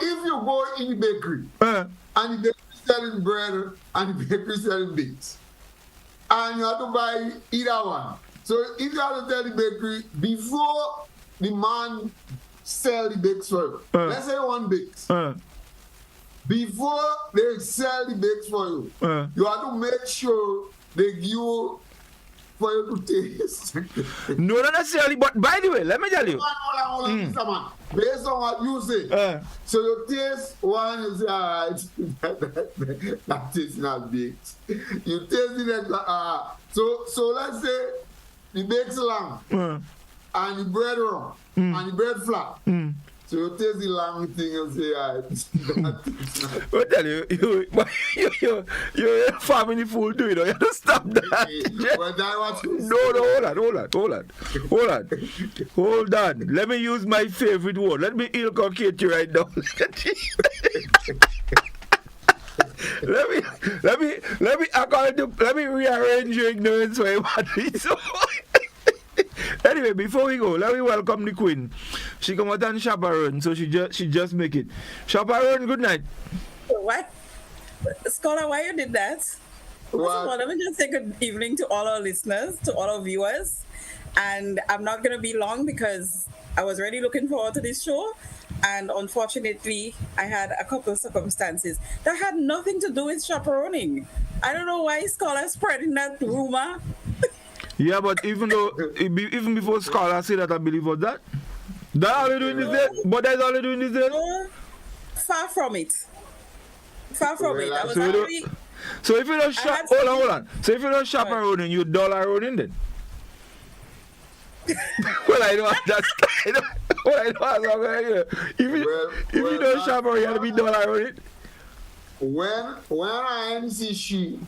if you go in the bakery and the bakery selling bread and the bakery selling bakes, and you have to buy either one. So if you have to tell the bakery before the man sell the bakes for you, let's say one bakes. Before they sell the bakes for you, you have to make sure they give you for you to taste. No, not necessarily, but by the way, let me tell you. Hold on, based on what you say, so you taste one, you say, alright, that tastes not baked. You taste it, so let's say the bakes long, and the bread round, and the bread flat. So you taste the long thing and say, I tell you, you're a family fool too, you know. You have to stop that. Hold on. Let me use my favorite word. Let me inculcate you right now. let me rearrange your ignorance for you. So, anyway, before we go, let me welcome the queen. She come out and chaperone, so she just make it. Chaperone, good night. What? Scholar, why you did that? First of all, let me just say good evening to all our listeners, to all our viewers. And I'm not going to be long because I was really looking forward to this show. And unfortunately, I had a couple of circumstances that had nothing to do with chaperoning. I don't know why Scholar spreading that rumor. Yeah, but even before Scholar say that, I believe was that. That all you doing this day? But that's all you doing this day? Far from it. Far from it. I was actually... So if you don't hold on. So if you don't chaperoning, you dollaroning then? Well, I know that's if you don't chaperone, you have to be dollaroning. When I see she,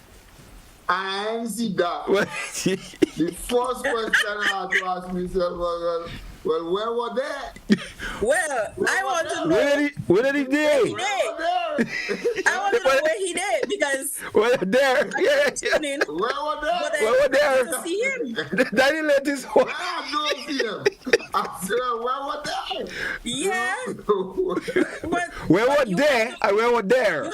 I see that. The first question I had to ask myself was, well, where were they? Well, I want to know where did he did? I want to know where he did because well, there. Where were they? Where were there? To see him. Daddy let his Where I don't see him. I said, where were they? Yeah. Where were they? Where were there?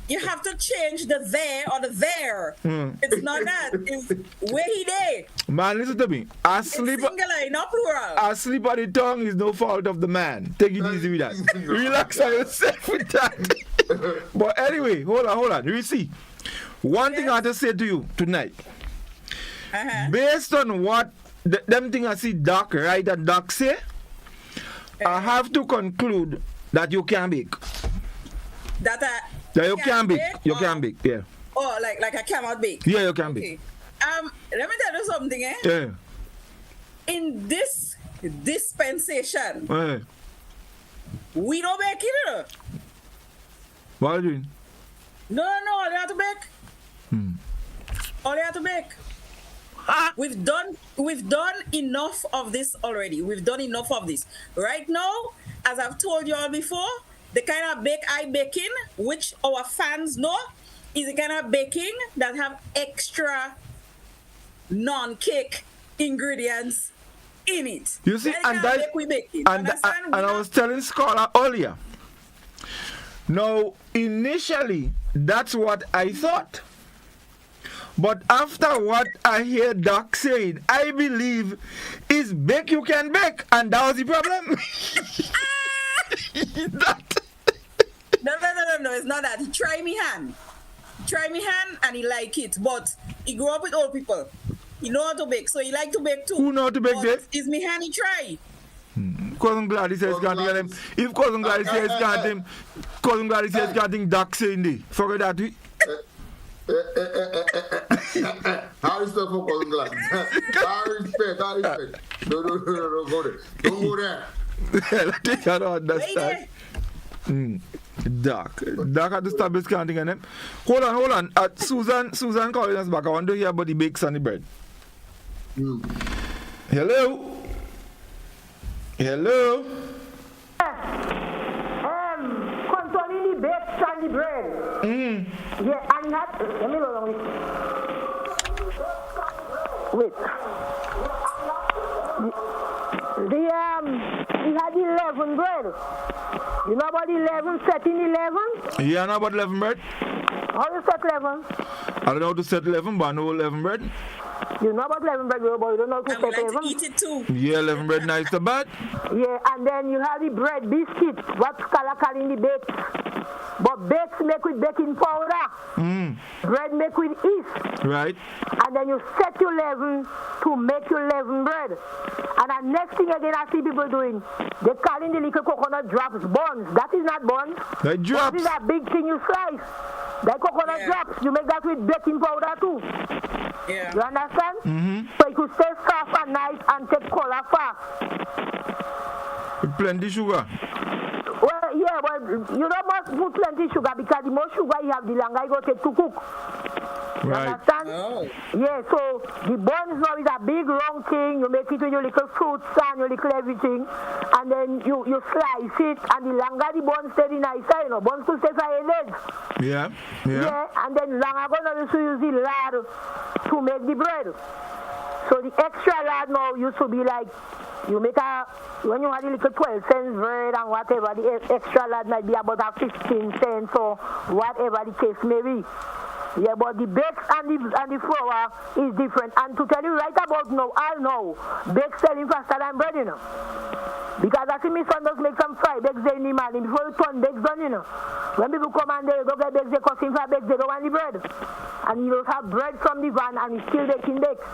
You have to change the there or the there. It's not that. It's where he there. Man, listen to me. Singular, not plural. Asleep on the tongue is no fault of the man. Take it easy with that. Relax on yourself with that. But anyway, hold on. Reece, one thing I have to say to you tonight. Based on what them thing I see Doc, right, and Doc say, I have to conclude that you can bake. That you can bake. You can bake, yeah. Oh, like I cannot bake. Yeah, you can bake. Let me tell you something, eh? Yeah. In this dispensation, we don't bake it. What are you doing? No, all you have to bake. All you have to bake. We've done enough of this already. We've done enough of this. Right now, as I've told you all before, the kind of bake I bake in, which our fans know, is the kind of baking that have extra non-cake ingredients in it. You see, and I was telling Scholar earlier Now, initially, that's what I thought. But after what I hear Doc saying, I believe is bake you can bake, and that was the problem. No, it's not that. He try me hand, and he like it. But he grew up with old people. He know how to bake, so he like to bake too. Who know how to bake there? Is me hand he try. Cousin Gladys says can't get him. If Cousin Gladys says can't him, Cousin Gladys says can't think Doc saying the. Forget that we. How is that for Cousin Gladys? How respect. No, go there. Don't go there. I think I don't understand. Doc had to stop his counting on him. Hold on. Susan calling us back. I want to hear about the bakes and the bread. Hello. Controlling the bakes and the bread. Yeah, and that. Let me go on wait. He had 11 bread. You know about 11, setting 11? Yeah, I know about 11 bread. How you set 11? I don't know how to set 11, but I know 11 bread. You know about 11 bread, but you don't know how to set 11? To eat it too. Yeah, 11 bread nice to bad. Yeah, and then you have the bread biscuit, what's calling the bakes. But bakes make with baking powder. Bread make with yeast. Right. And then you set your leaven to make your leaven bread. And the next thing again I see people doing, they calling the little coconut drops buns. That is not buns. That drops. That is a big thing you slice. That coconut drops, you make that with baking powder too. Yeah. You understand? So it could stay soft and nice and take color fast. With plenty sugar. Well, yeah, but you don't must put plenty sugar because the more sugar you have, the longer it will take to cook. You understand? Oh. Yeah, so the buns now is a big round thing. You make it with your little fruits and your little everything. And then you slice it. And the longer the buns stay, the nicer. You know, buns could stay for your legs. Yeah. And then longer ago, now you use the lard to make the bread. So the extra lard now used to be like, you make when you had a little 12 cents bread and whatever, the extra lard might be about a 15 cents or whatever the case may be. Yeah, but the bakes and the flour is different. And to tell you right about now, I know bakes selling faster than bread, you know. Because I see my son does make some fried bakes there in the morning before you turn bakes done, you know. When people come and they don't get bakes, they cost him for bakes, they don't want the bread. And you don't have bread from the van and he's still baking bakes.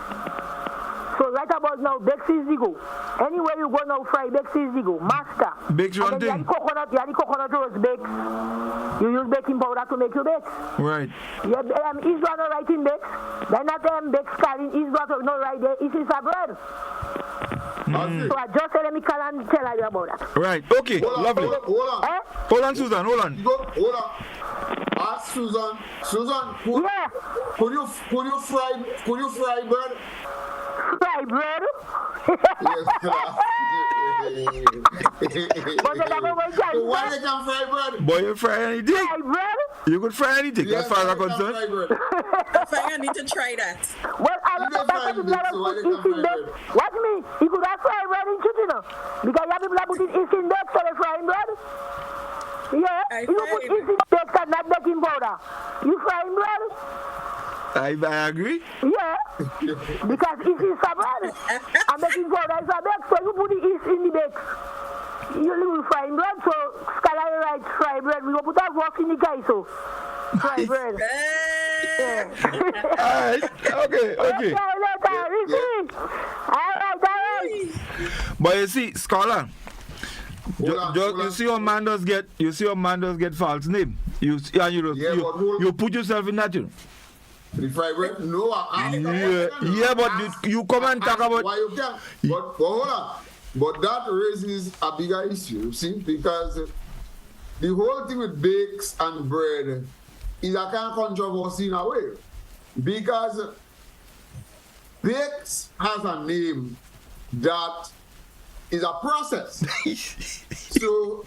So right about now, bakes is the go. Anywhere you go now, fry bakes is the go. Master. Bakes one thing. You have the coconut roast bakes. You use baking powder to make your bakes. Right. Yeah, is not right in bakes. Then not bakes carrying is not right there. It is a bread. So I just let me call and tell you about that. Right. Okay. Lovely. Hold on. Hold on, Susan. Hold on. Hold on. Ask Susan. Susan, could you fry bread? Fry bread? So why they can't fry bread? Boy, you fry anything. Fry bread? You could fry anything. As far as I'm concerned. I need to try that. Well, I don't know put bread. Watch me. You could have fried bread in chicken, because you have people that put it in bakes so they frying bread. Yeah, you put it in bakes and not baking powder. You frying bread? I agree. Yeah, because it is a bread. And baking powder is a bake, so you put the yeast in the bakes. You will fry bread, so Skyline right fry bread. We will put that work in the guy, so fry bread. Yeah. Alright, okay. Alright. But you see, scholar, you see how man does get false name. You put yourself in that, you know. The fried bread? No, but you come and talk about why you can. But hold on. But that raises a bigger issue, you see, because the whole thing with bakes and bread is a kind of controversy in a way. Because bakes has a name that is a process. So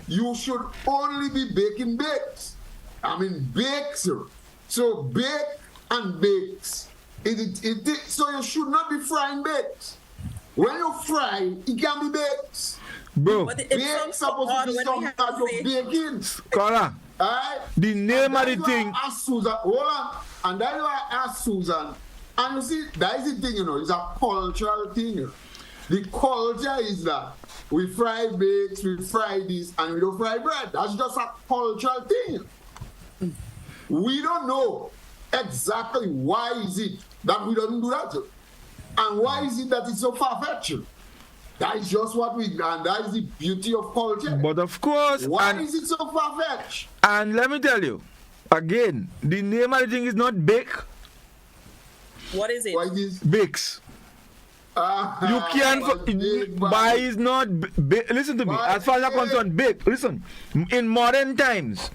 you should only be baking bakes. I mean bakes. So bake and bakes. So you should not be frying bakes. When you fry, it can be baked. Bro, But Bake supposed to be something that you're baking. Scholar, the name of the thing. I asked Susan, hold on. And that's why I asked Susan. And you see, that is the thing, it's a cultural thing. The culture is that we fry bakes, we fry this, and we don't fry bread. That's just a cultural thing. We don't know exactly why is it that we don't do that. And why is it that it's so far-fetched? That is just what we, and that is the beauty of culture. But of course, why is it so far-fetched? And let me tell you, again, the name of the thing is not bake. What is it? What is bakes? You can't buy is not listen to me. As far as I'm concerned, bake. Listen, in modern times,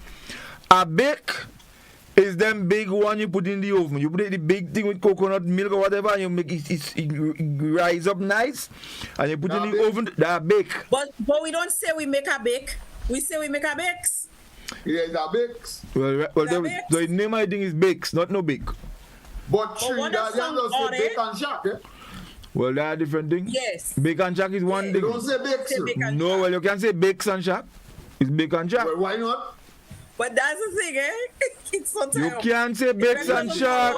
a bake is them big one you put in the oven. You put the big thing with coconut milk or whatever, and you make it rise up nice, and you put it in the oven. That bake. But we don't say we make a bake. We say we make a bakes. Yeah, that bakes. Well, the name of the thing is bakes, not no bake. But Trinidad does say bake and shack, eh? Well, that are different things. Yes. Bake and shack is one thing. Don't say bakes. No, well, you can say bakes and shack. It's bake and shack. Well, why not? But that's the thing, eh? It's so You can't say bakes and shack.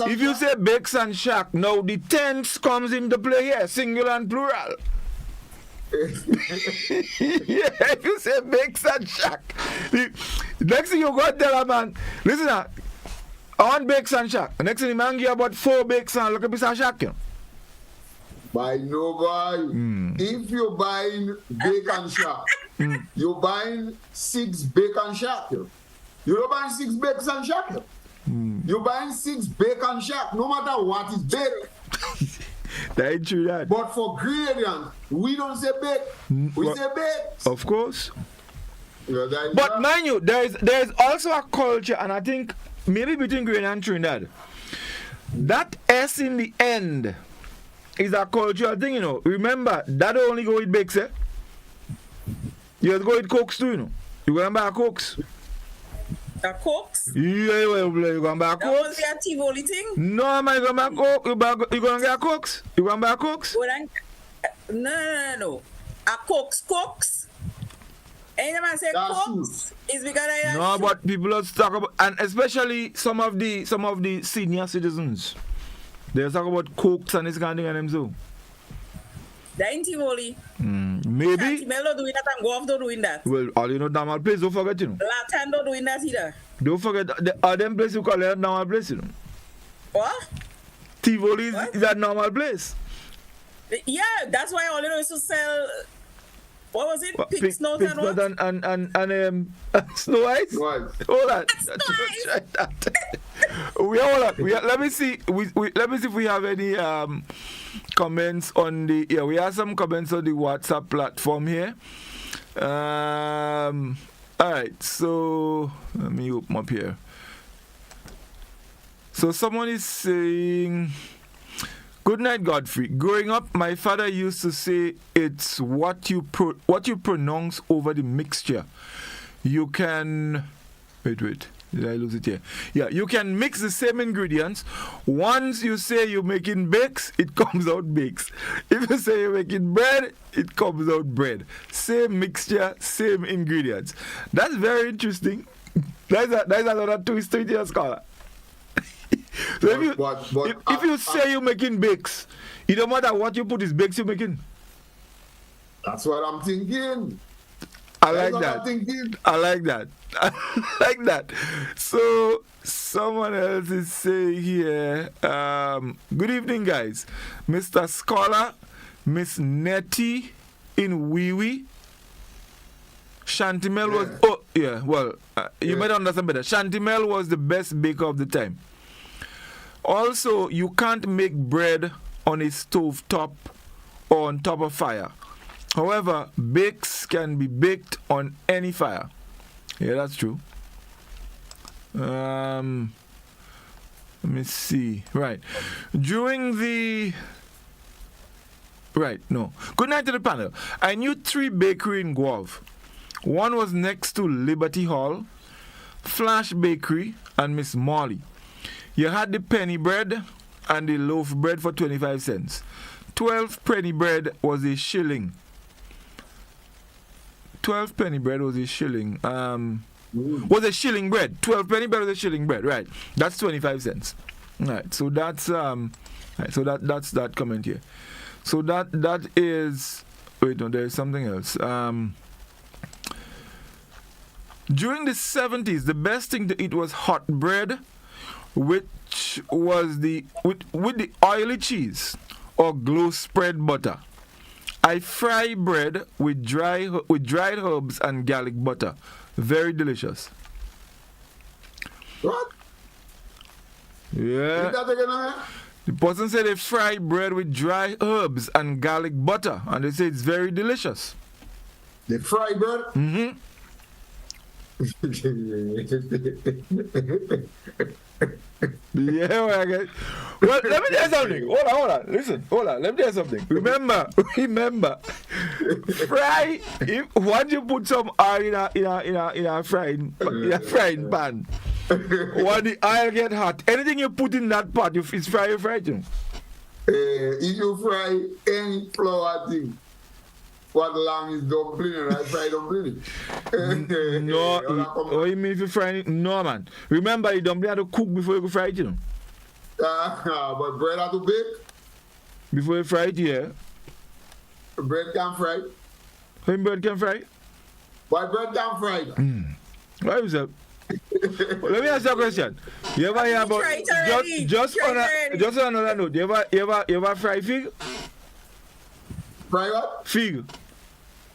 If you say bakes and shack, now the tense comes into play here, singular and plural. Yeah, if you say bakes and shack. The next thing you got to tell a man, listen, I want bakes and shack. The next thing the man give you about 4 bakes and look at this and shack, you know. By no boy. If you're buying bake and shack, you're buying 6 bake and shack. You're not buying 6 bakes and shack. You're buying 6 bake and shack, no matter what is baked. That ain't true, that. But for gradient, we don't say bake. We say bake. Of course. Yeah, but mind you, there is also a culture, and I think maybe between Grenada and Trinidad, that S in the end is a cultural thing, you know. Remember, that only go with bakes, eh? You have to go with cokes too, you know. You go and buy cokes. A cokes? Yeah, well, you go and buy cokes. That was their Tivoli thing? No, man, you go and buy cokes. You go and get cokes. You go and buy cokes. No. A cokes. Any man say cokes is because I no, but people are talk about, and especially some of the senior citizens. They talk about cokes and this kind of thing and them so. That ain't Tivoli. Maybe. Melo doing that and Golf don't doing that. Well, all you know, normal place, don't forget, you know. Latin don't doing that either. Don't forget, all them place you call it normal place, you know. What? Tivoli is that normal place. Yeah, that's why all you know is to sell. What was it? Pig snout and what? And Snow Ice? Hold on. Let me see. Let me see if we have any comments on the. Yeah, we have some comments on the WhatsApp platform here. All right. So let me open up here. So someone is saying. Good night, Godfrey. Growing up, my father used to say it's what you pronounce over the mixture. You can... Wait. Did I lose it here? Yeah, you can mix the same ingredients. Once you say you're making bakes, it comes out bakes. If you say you're making bread, it comes out bread. Same mixture, same ingredients. That's very interesting. That's another twist to it, scholar. So if you say you're making bakes, it don't matter what you put is bakes you're making. That's what I'm thinking. I like that. So someone else is saying here, good evening guys. Mr. Scholar, Miss Nettie in Wee. Chantimel was, you might understand better. Chantimel was the best baker of the time. Also, you can't make bread on a stove top or on top of fire. However, bakes can be baked on any fire. Yeah, that's true. Let me see. Right. Good night to the panel. I knew 3 bakeries in Guelph. One was next to Liberty Hall, Flash Bakery, and Miss Molly. You had the penny bread and the loaf bread for 25 cents. 12 penny bread was a shilling. 12 penny bread was a shilling. Was a shilling bread. 12 penny bread was a shilling bread, right? That's 25 cents. Right. So that's right, so that's that comment here. So that is wait, no, there is something else. During the 70s, the best thing to eat was hot bread, which was with the oily cheese or glow spread butter. I fry bread with dried herbs and garlic butter. Very delicious. What? Yeah. The person said they fry bread with dry herbs and garlic butter, and they say it's very delicious. They fry bread? Mm-hmm. Yeah, well, well, let me tell you something. Hold on. Listen, hold on. Let me tell you something. Remember, fry. Once you put some oil in a frying pan, when the oil get hot, anything you put in that pot, it's fried. If you fry any flour thing, what lamb is dumpling, right? Fried dumpling. No, what you mean if you fry it? No, man. Remember, the dumpling have to cook before you fry it, you know. But bread have to bake? Before you fry it, yeah. Bread can fry? When bread can fry? Why bread can fry? Why is that? Let me ask you a question. You ever hear about just on another note? You ever fry fig? Fry what? Fig.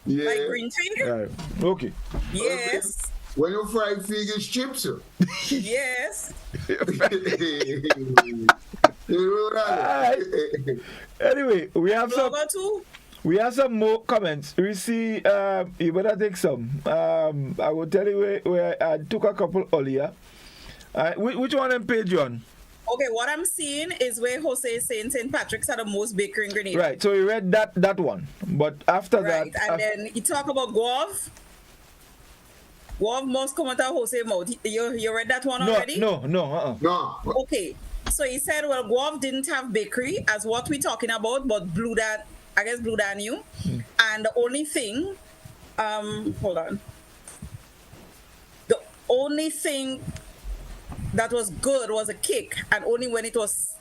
Yeah. Like green fig? Right. Okay. Yes. When you fry fig, it's chips. Yes. Anyway, we have some more comments. We see, you better take some. I will tell you where I took a couple earlier. Which one on page on? Okay, what I'm seeing is where Jose is saying St. Patrick's had the most bakery in Grenada. Right, so you read that one. But after that... And then he talk about guava. Guava must come out of Jose mouth. You read that one already? No. Okay, so he said, well, guava didn't have bakery as what we're talking about, but Blue Danube. And the only thing... hold on. The only thing that was good was a cake, and only when it was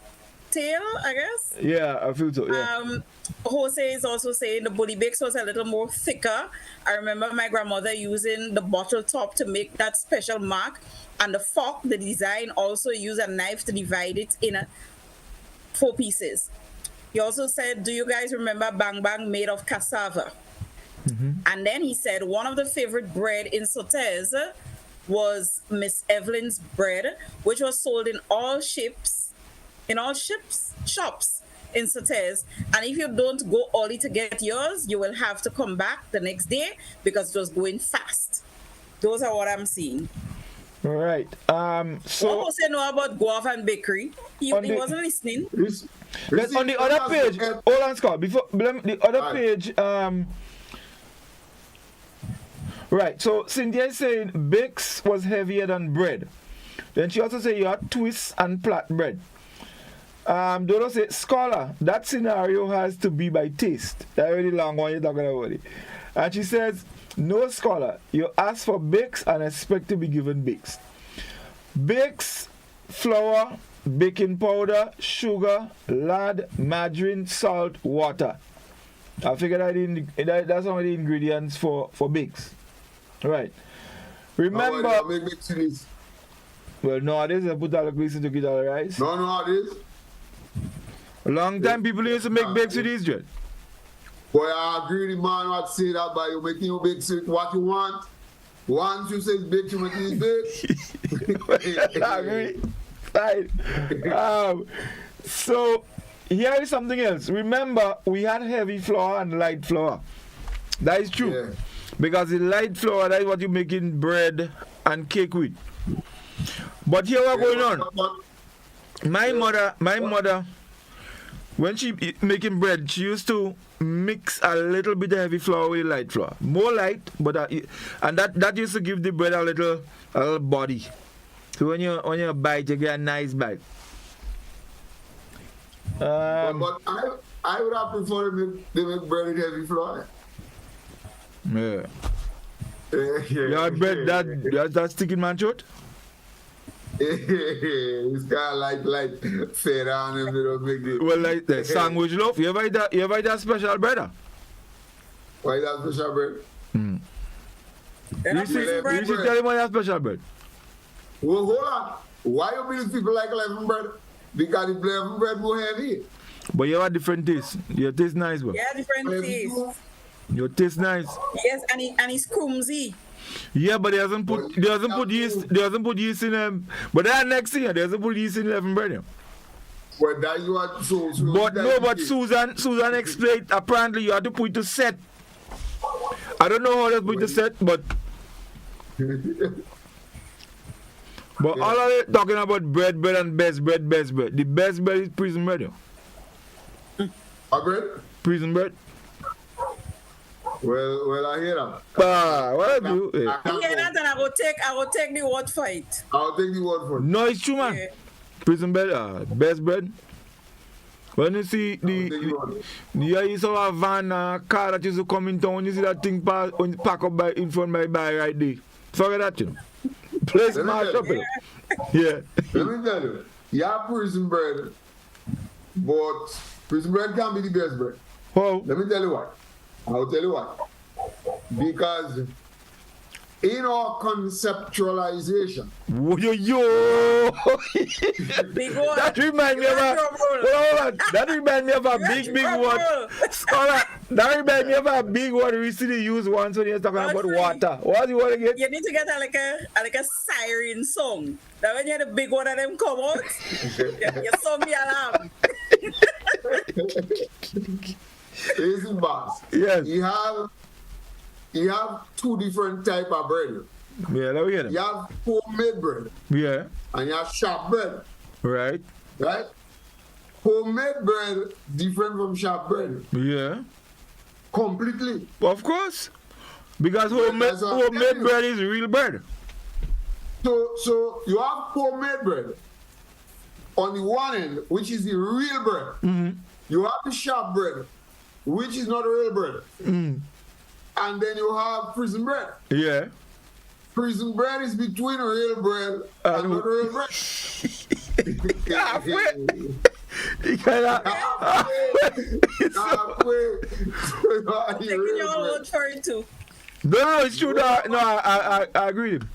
stale, I guess. Yeah, I feel so. Yeah. Jose is also saying the bully bakes was a little more thicker. I remember my grandmother using the bottle top to make that special mark, and the fork, the design, also used a knife to divide it in 4 pieces. He also said, do you guys remember Bang Bang made of cassava? Mm-hmm. And then he said one of the favorite bread in Sotez was Miss Evelyn's bread, which was sold in all shops in Sotez. And if you don't go early to get yours, you will have to come back the next day because it was going fast. Those are what I'm seeing. All right. So what Jose know about guava and bakery? He wasn't listening. On the other page, hold on, Scott. Before the other page, right, so Cynthia is saying bakes was heavier than bread. Then she also said you had twists and flat bread. Dodo say, scholar, that scenario has to be by taste. That really long one you're talking about it. And she says, no, scholar, you ask for bakes and expect to be given bakes. Bakes, flour, baking powder, sugar, lard, margarine, salt, water. I figured that's some of the ingredients for bakes. Right. Remember. Well, nowadays they put all the grease into get all the rice. No, nowadays. A long time people used to make bakes with these, Jed. Boy, I agree with the man what say that, but you making your bakes with what you want. Once you say bakes, you make these bakes. I agree. Fine. So, here is something else. Remember, we had heavy flour and light flour. That is true. Yeah. Because the light flour, that is what you're making bread and cake with. But here what's going on. My mother, when she making bread, she used to mix a little bit of heavy flour with light flour. More light, but and that used to give the bread a little body. So when you bite, you get a nice bite. But I would have preferred they make bread with heavy flour. Yeah. You had bread that sticking man throat? It's kind of like fed on him, make it. Well, like the sandwich loaf. You ever eat that special bread? Why that special bread? You should tell him why that special bread. Well, hold on. Why you believe people like leavened bread? Because the leavened bread more heavy. But you have a different taste. Your taste nice, bro. Yeah, different taste. Your taste nice. Yes, and it's clumsy. Yeah, but he doesn't put yeast in them. But that next thing, he doesn't put yeast in leavened bread. But that you want so but Susan explained apparently you have to put it to set. I don't know how to put it to set, but all of it talking about bread and best bread. The best bread is prison bread. A bread? Prison bread. Well, I hear that. What I do? I hear that, and I will take the word for it. I'll take the word for it. No, it's true, man. Yeah. Prison bread, best bread. When you see you saw a van car that used to come in town, you see that thing pack up in front of my bar right there. Forget that, you know. Place my shopping. Yeah. Let me tell you, you have prison bread, but prison bread can't be the best bread. How? Let me tell you why. I'll tell you why. Because in our conceptualization, that reminds me of a big word. That reminds me of a big word we recently used once when he was talking about water. What's the word again? You need to get like a siren song. That when you hear the big one of them come out, you sound the alarm. Listen, boss. Yes. You have two different type of bread. Yeah, let me get it. You have homemade bread. Yeah. And you have shop bread. Right. Right? Homemade bread different from shop bread. Yeah. Completely. Of course. Because homemade bread is real bread. So you have homemade bread on the one end, which is the real bread. Mm-hmm. You have the shop bread, which is not real bread. Mm. And then you have prison bread. Yeah. Prison bread is between real bread and not real bread. Halfway. I'm taking your word for it too. No, it's true. No, I agree with him.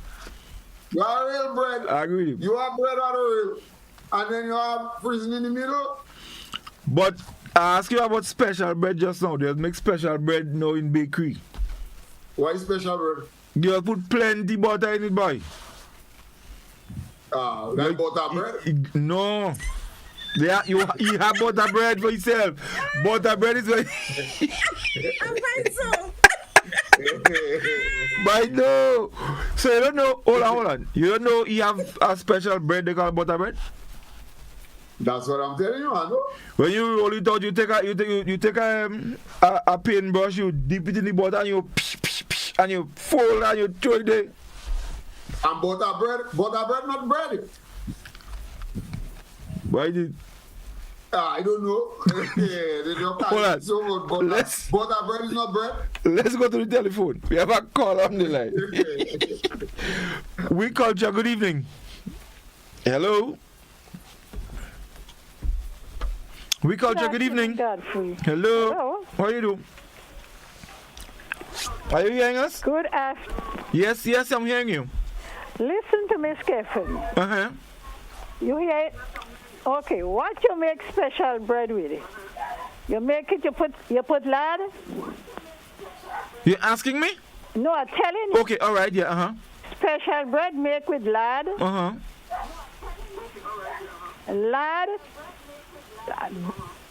You have real bread. I agree with him. You have bread out of real. And then you have prison in the middle. But I ask you about special bread just now. They make special bread now in bakery. Why special bread? You put plenty butter in it, boy. Like butter bread? No. You have butter bread for yourself. Butter bread is very... I'm fine, so. But no. So you don't know... Hold on. You don't know you have a special bread they call butter bread? That's what I'm telling you, I know. When you roll it out, you take a paintbrush, you dip it in the butter, and you and you fold and you throw it there. And butter bread not bread. Why did? I don't know. They don't have so much butter. Butter bread is not bread. Let's go to the telephone. We have a call on the line. Oui Culture, good evening. Hello. Oui Culture, good evening. Godfrey. Hello. How are you doing? Are you hearing us? Good afternoon. Yes, I'm hearing you. Listen to Miss Kevin. Uh-huh. You hear it? Okay, what you make special bread with it? You make it, you put lard? You asking me? No, I'm telling you. Okay, all right, yeah, uh-huh. Special bread make with lard. Uh-huh. Lard,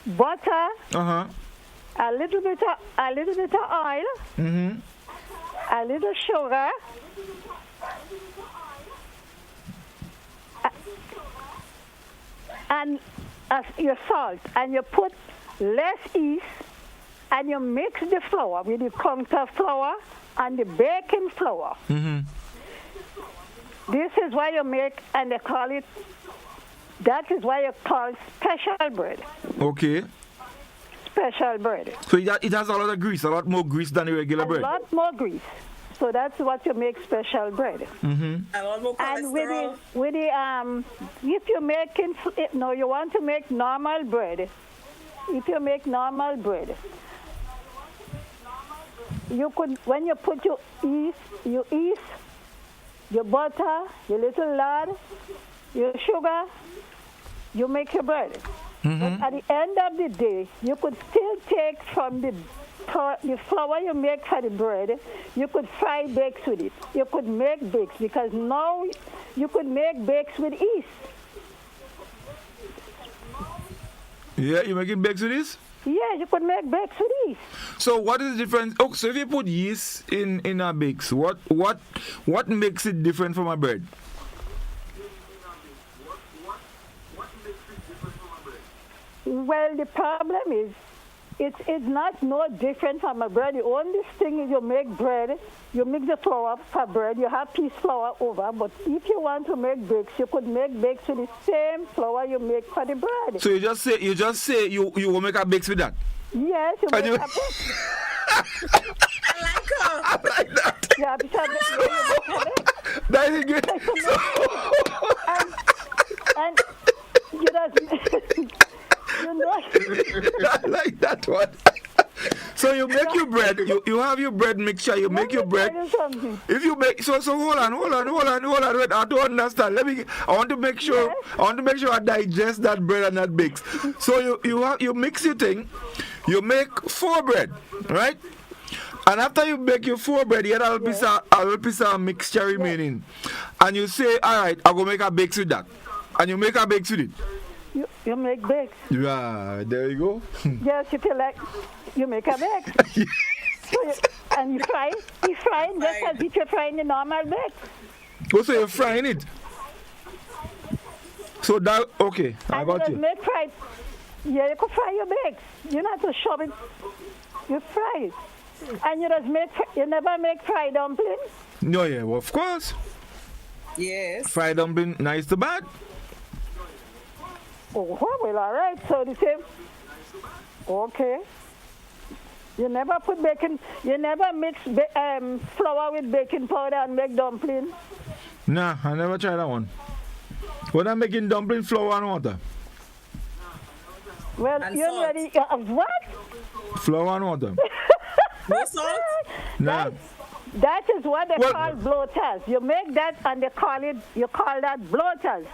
butter. Uh-huh. A little bit of oil. Mm-hmm. A little sugar. And your salt, and you put less yeast, and you mix the flour with the counter flour and the baking flour. Mm-hmm. This is why you make, and they call it, that is why you call special bread. Okay. Special bread. So it has a lot of grease, a lot more grease than the regular bread. A lot more grease. So that's what you make special bread. And almost And with the if you're making you want to make normal bread. If you make normal bread, you could, when you put your yeast, your butter, your little lard, your sugar, you make your bread. But at the end of the day, you could still take from the flour you make for the bread, you could fry bakes with it. You could make bakes, because now you could make bakes with yeast. Yeah, you making bakes with this? Yeah, you could make bakes with yeast. So what is the difference? Oh, so if you put yeast in a bakes, what makes it different from a bread? Well, the problem is, it's not no different from a bread. The only thing is you make bread, you mix the flour for bread, you have piece flour over. But if you want to make bakes, you could make bakes with the same flour you make for the bread. So you just say you will make a bakes with that? Yes, you make a bakes. I like that. Yeah, because that is good. And you just you know. I like that one. So you make your bread. You have your bread mixture. You make your bread. If you make so hold on. Wait, I don't understand. I want to make sure. Yes. I want to make sure I digest that bread and that bakes. So you mix your thing. You make 4 bread, right? And after you make your 4 bread, you have a little piece of mixture remaining. And you say, all right, I'll go make a bakes with that. And you make a bakes with it. You make bakes. Yeah, there you go. Yes, you feel like you make a bake. And you fry it. You fry it just as if you're frying the normal bake. Oh, so you're frying it? So that, okay, I got you. Make fried. Yeah, you could fry your bakes. You don't have to shove it. You fry it. And you never make fried dumpling? No, yeah, well, of course. Yes. Fried dumpling, nice to bad. Oh, well, all right. So the same. Okay. You never put you never mix flour with baking powder and make dumpling? Nah, I never tried that one. When I'm making dumpling, flour and water. Well, and you already what? Flour and water. No salt? Nah. That is what they call bloaters. You make that and you call that bloaters.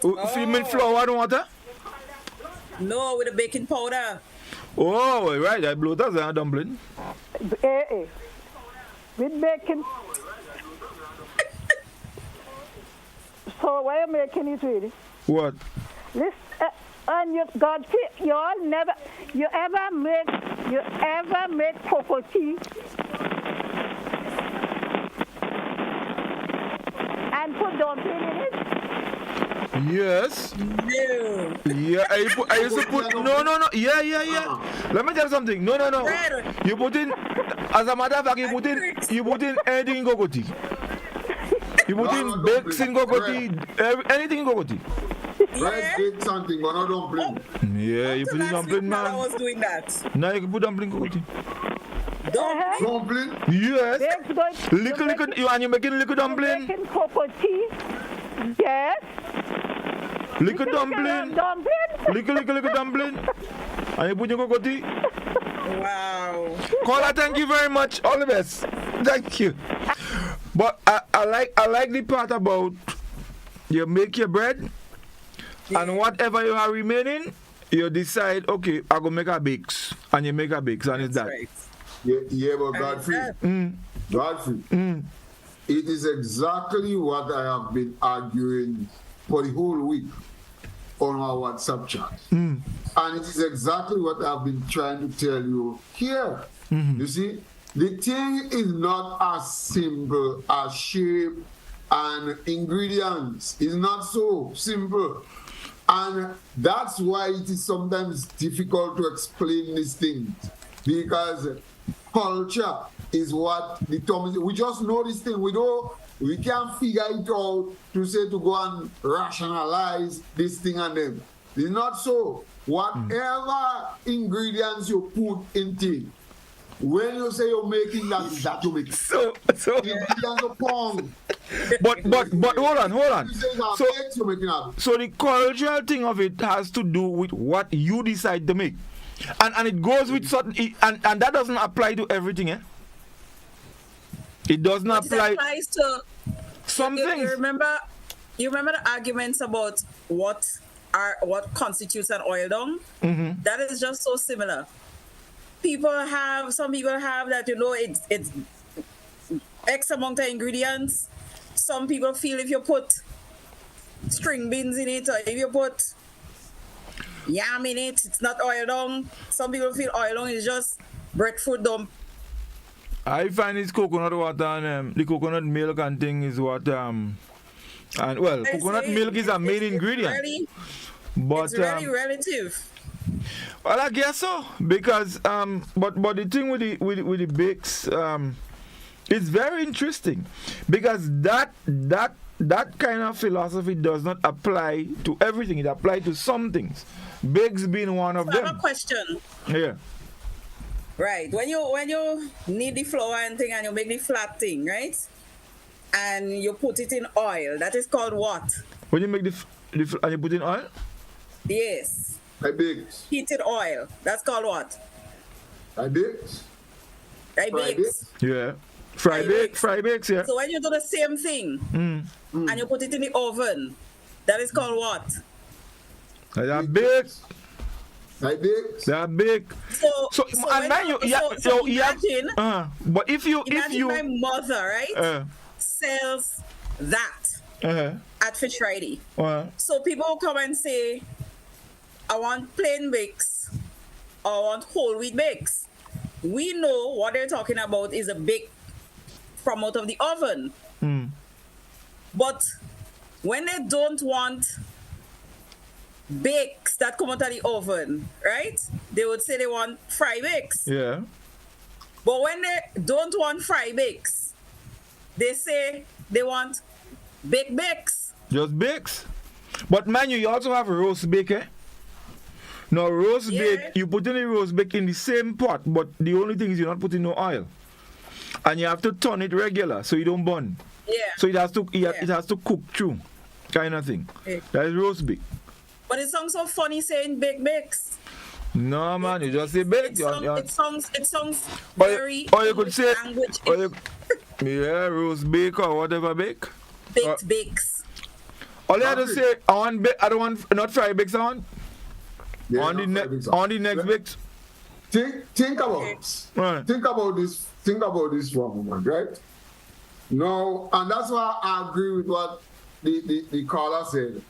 You mean flour and water? No, with a baking powder. Oh, right. That bloaters and dumpling. With baking. So why are you making it with? What? Listen, and Godfrey, you ever make cocoa tea and put dumpling in it? Yes. No. Yeah, I used to put no. Yeah. Let me tell you something. No. You put in, as a matter of fact, you put in anything in cocoa tea. You put in bakes in cocoa tea, anything in cocoa tea. Bread, bake something, but not dumpling. Yeah, you put in dumpling, man. I was doing that. Now you can put dumpling in cocoa tea. Dumpling? Yes. Liquid, and you're making liquid dumpling. Making cocoa tea. Yes. Liquid dumpling. Liquid dumpling. And you put your cocoa tea. Wow. Caller, thank you very much. All the best. Thank you. But I like the part about you make your bread, and whatever you have remaining, you decide, okay, I'm going to make a bakes. And you make a bakes, and it's that. Right. Yeah, but Godfrey, it is exactly what I have been arguing for the whole week on our WhatsApp chat. And it is exactly what I've been trying to tell you here. You see, the thing is not as simple as shape and ingredients. It's not so simple. And that's why it is sometimes difficult to explain these things. Because culture is what determines it. We just know this thing. We can't figure it out to go and rationalize this thing and then. It's not so. Whatever ingredients you put into it, when you say you're making that you make. So millions of pounds. But hold on. So the cultural thing of it has to do with what you decide to make. And it goes with certain and that doesn't apply to everything, eh? It doesn't apply. It applies to some things. You remember the arguments about what constitutes an oil dung? Mm-hmm. That is just so similar. Some people have that, it's X amount of ingredients. Some people feel if you put string beans in it or if you put yam in it, it's not oil dung. Some people feel oil dung is just breadfruit dump. I find it's coconut water and the coconut milk and thing is what coconut milk is a main ingredient. It's really relative. Well, I guess so because but the thing with the bakes it's very interesting because that kind of philosophy does not apply to everything. It applies to some things. Bakes being one of them. I have a question. Yeah. Right. When you knead the flour and thing and you make the flat thing, right? And you put it in oil, that is called what? When you make the and you put in oil? Yes. I bakes. Heated oil. That's called what? I bakes. Yeah. Fry bakes, yeah. So when you do the same thing and you put it in the oven, that is called what? They are baked. They are baked. So imagine. But if you my mother, right, sells that at Fish Friday. So people will come and say, I want plain bakes or I want whole wheat bakes. We know what they're talking about is a bake from out of the oven. But when they don't want bakes that come out of the oven, right? They would say they want fry bakes. Yeah. But when they don't want fry bakes, they say they want baked bakes. Just bakes. But man, you also have roast bake, eh? Now roast bake, you put in the roast bake in the same pot, but the only thing is you're not putting no oil. And you have to turn it regular so you don't burn. Yeah. So it has to cook through, kind of thing. Yeah. That is roast bake. But it sounds so funny saying baked bakes. No man, you just say bake. It sounds very or you could say language. Roast bake or whatever bake. Baked bakes. All you have to say, I don't want not fry bakes, I want. Yeah, on the next bakes. Think about this for a moment, right? No, and that's why I agree with what the caller said.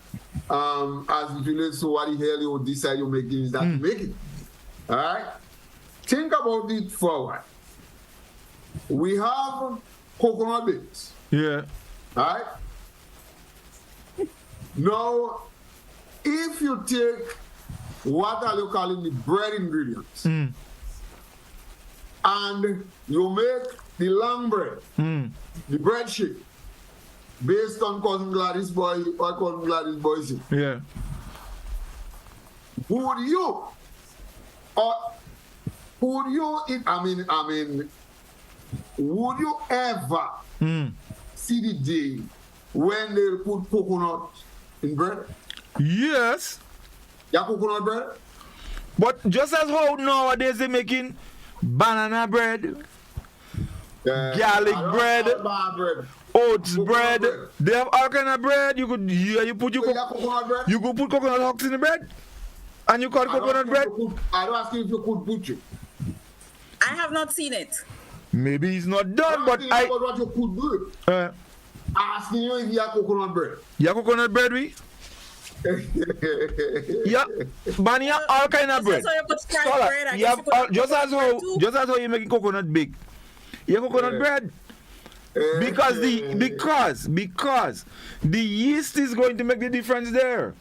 As it relates to what the hell you decide you're making is that you make it. Alright? Think about it forward. We have coconut bakes. Yeah. Alright? Now, if you take what are you calling the bread ingredients and you make the long bread, the bread shape, based on Cousin Gladys Boy, what Cousin Gladys Boy said. Yeah. Would you ever see the day when they put coconut in bread? Yes. Yeah, coconut bread? But just as how nowadays they're making banana bread, garlic bread, oats bread. They have all kind of bread. You could put coconut husks in the bread, and you call it coconut bread. I don't ask you if you could put it. I have not seen it. Maybe it's not done, but I about what you could do. Asking you if you have coconut bread. You have coconut bread, we? Yeah, but you have all kind of bread. You have all, just as how you make coconut bake. You have coconut bread. Because the yeast is going to make the difference there.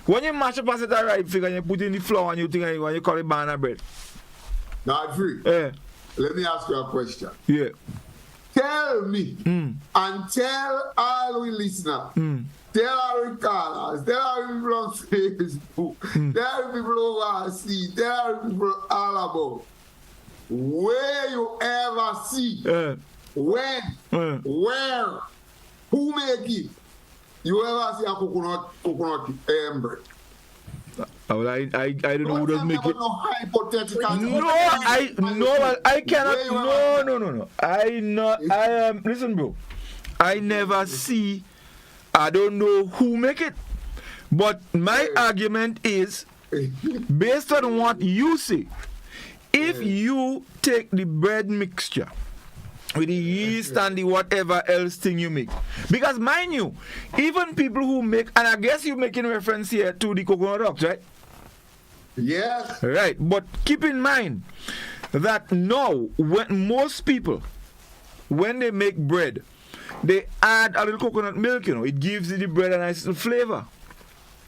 When you mash up as a right figure and you put in the flour and you call it banana bread. Now, free. Yeah. Let me ask you a question. Yeah. tell me and tell all we listeners, tell our callers, tell our people on Facebook, tell our people overseas, tell our people all about where you ever see, when, where, who make it. You ever see a coconut bread? I don't know who does make it. No hypothetical. No, I cannot. No. I am. Listen, bro. I never see. I don't know who make it. But my argument is based on what you say. If you take the bread mixture with the yeast and the whatever else thing you make. Because mind you, even people who make, and I guess you're making reference here to the coconut rocks, right? Yes. Right, but keep in mind that now, when most people, when they make bread, they add a little coconut milk, you know, it gives the bread a nice little flavor.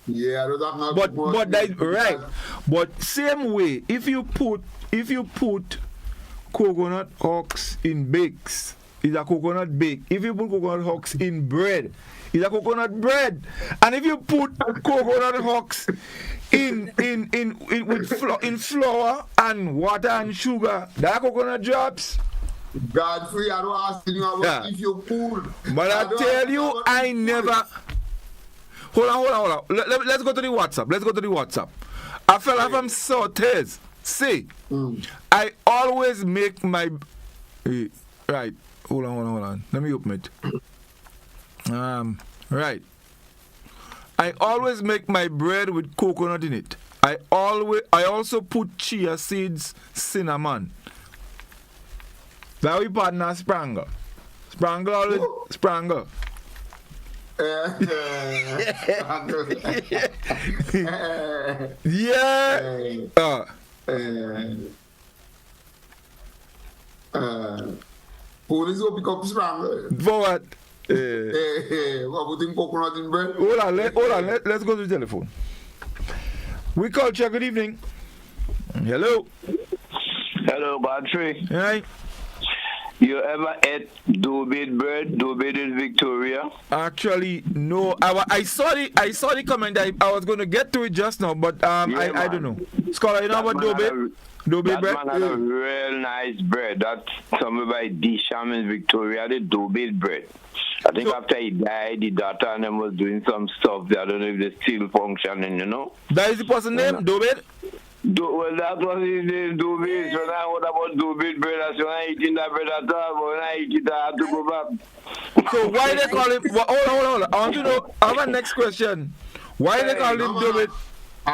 Yeah, but that is right. But same way, if you put coconut husks in bakes, it's a coconut bake. If you put coconut husks in bread, it's a coconut bread. And if you put coconut husks in flour and water and sugar, that coconut drops. Godfrey, I don't ask you about if you put. But I tell you, I never. Hold on. Let's go to the WhatsApp. A fella from Sortes say, I always make my. Right. Hold on. Let me open it. Right. I always make my bread with coconut in it. I also put chia seeds, cinnamon. That we partner Spranger. Spranger. Yeah. Police will pick up Spranger. For what? Putting coconut in bread. Hold on. Let's go to the telephone. We Culture, good evening. Hello. Hello, Godfrey. Hi. You ever ate dough-baked bread? Dough-baked in Victoria? Actually, no. I saw the comment. I was going to get to it just now, but I don't know. Scholar, you know about dough-baked bread? That man had a real nice bread. That's somewhere by Disham in Victoria, the dough-baked bread. I think after he died, the daughter and them was doing some stuff there. I don't know if they still functioning, you know? That is the person's name, dough-baked? Well, that was his name, dough-baked. When I heard about dough-baked bread, I said, when I eating that bread at all, but when I eat it, I have to go back. So why they call him, hold on. I want to know, I have a next question. Why they call him dough-baked?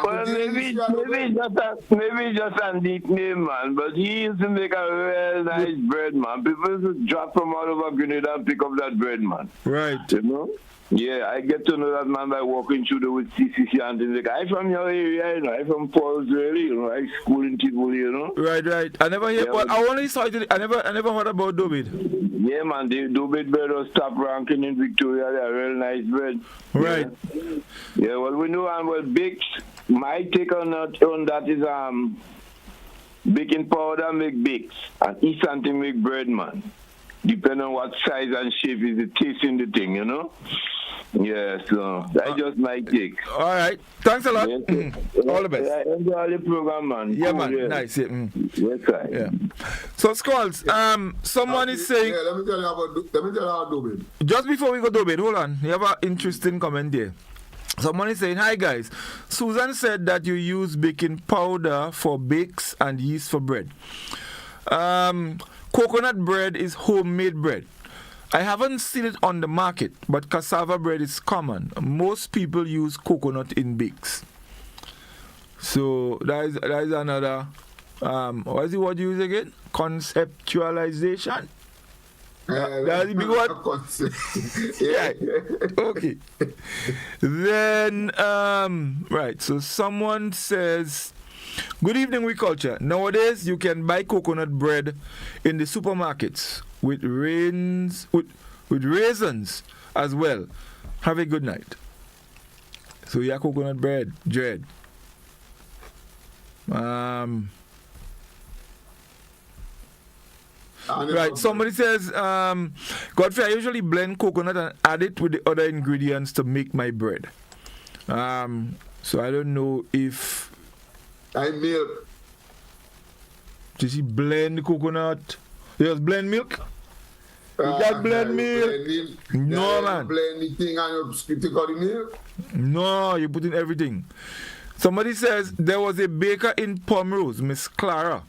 Well, maybe just a nickname, man. But he used to make a real nice bread, man. People used to drop from all over Grenada and pick up that bread, man. Right. You know? Yeah, I get to know that man by walking through the with CCC and things like that. I'm from your area, you know. I'm from Paul's really, you know. I school in Tivoli, you know. Right. I never hear, but I only saw it. I never heard about dough-baked. Yeah, man. The dough-baked bread was top ranking in Victoria. They're real nice bread. Right. Yeah, well, we know, and well, bakes. My take on that is baking powder make bakes and eat something make bread, man. Depending on what size and shape is the taste in the thing, you know. Yeah, so that's just my take. All right, thanks a lot. Yes, all the best. Yeah, enjoy the program, man. Yeah, man. Yeah. Nice. Yeah. Yes, sir. Yeah. So, Skulls, someone is saying. Yeah, let me tell you about dough-baked. Just before we go dough-baked, hold on. You have an interesting comment there. Someone is saying, hi guys, Susan said that you use baking powder for bakes and yeast for bread. Coconut bread is homemade bread. I haven't seen it on the market, but cassava bread is common. Most people use coconut in bakes. So that is another, what is the word you use again? Conceptualization? That's the big one. Yeah. Okay. Then, right. So someone says, good evening, We Culture. Nowadays, you can buy coconut bread in the supermarkets with raisins as well. Have a good night. So, yeah, coconut bread, dread. Right. Somebody says, Godfrey, I usually blend coconut and add it with the other ingredients to make my bread. So I don't know if I milk. Did she blend coconut? Yes, blend milk. You got blend milk. No, man. Blend the thing and you take out the milk. No, you put in everything. Somebody says there was a baker in Pomrose, Miss Clara.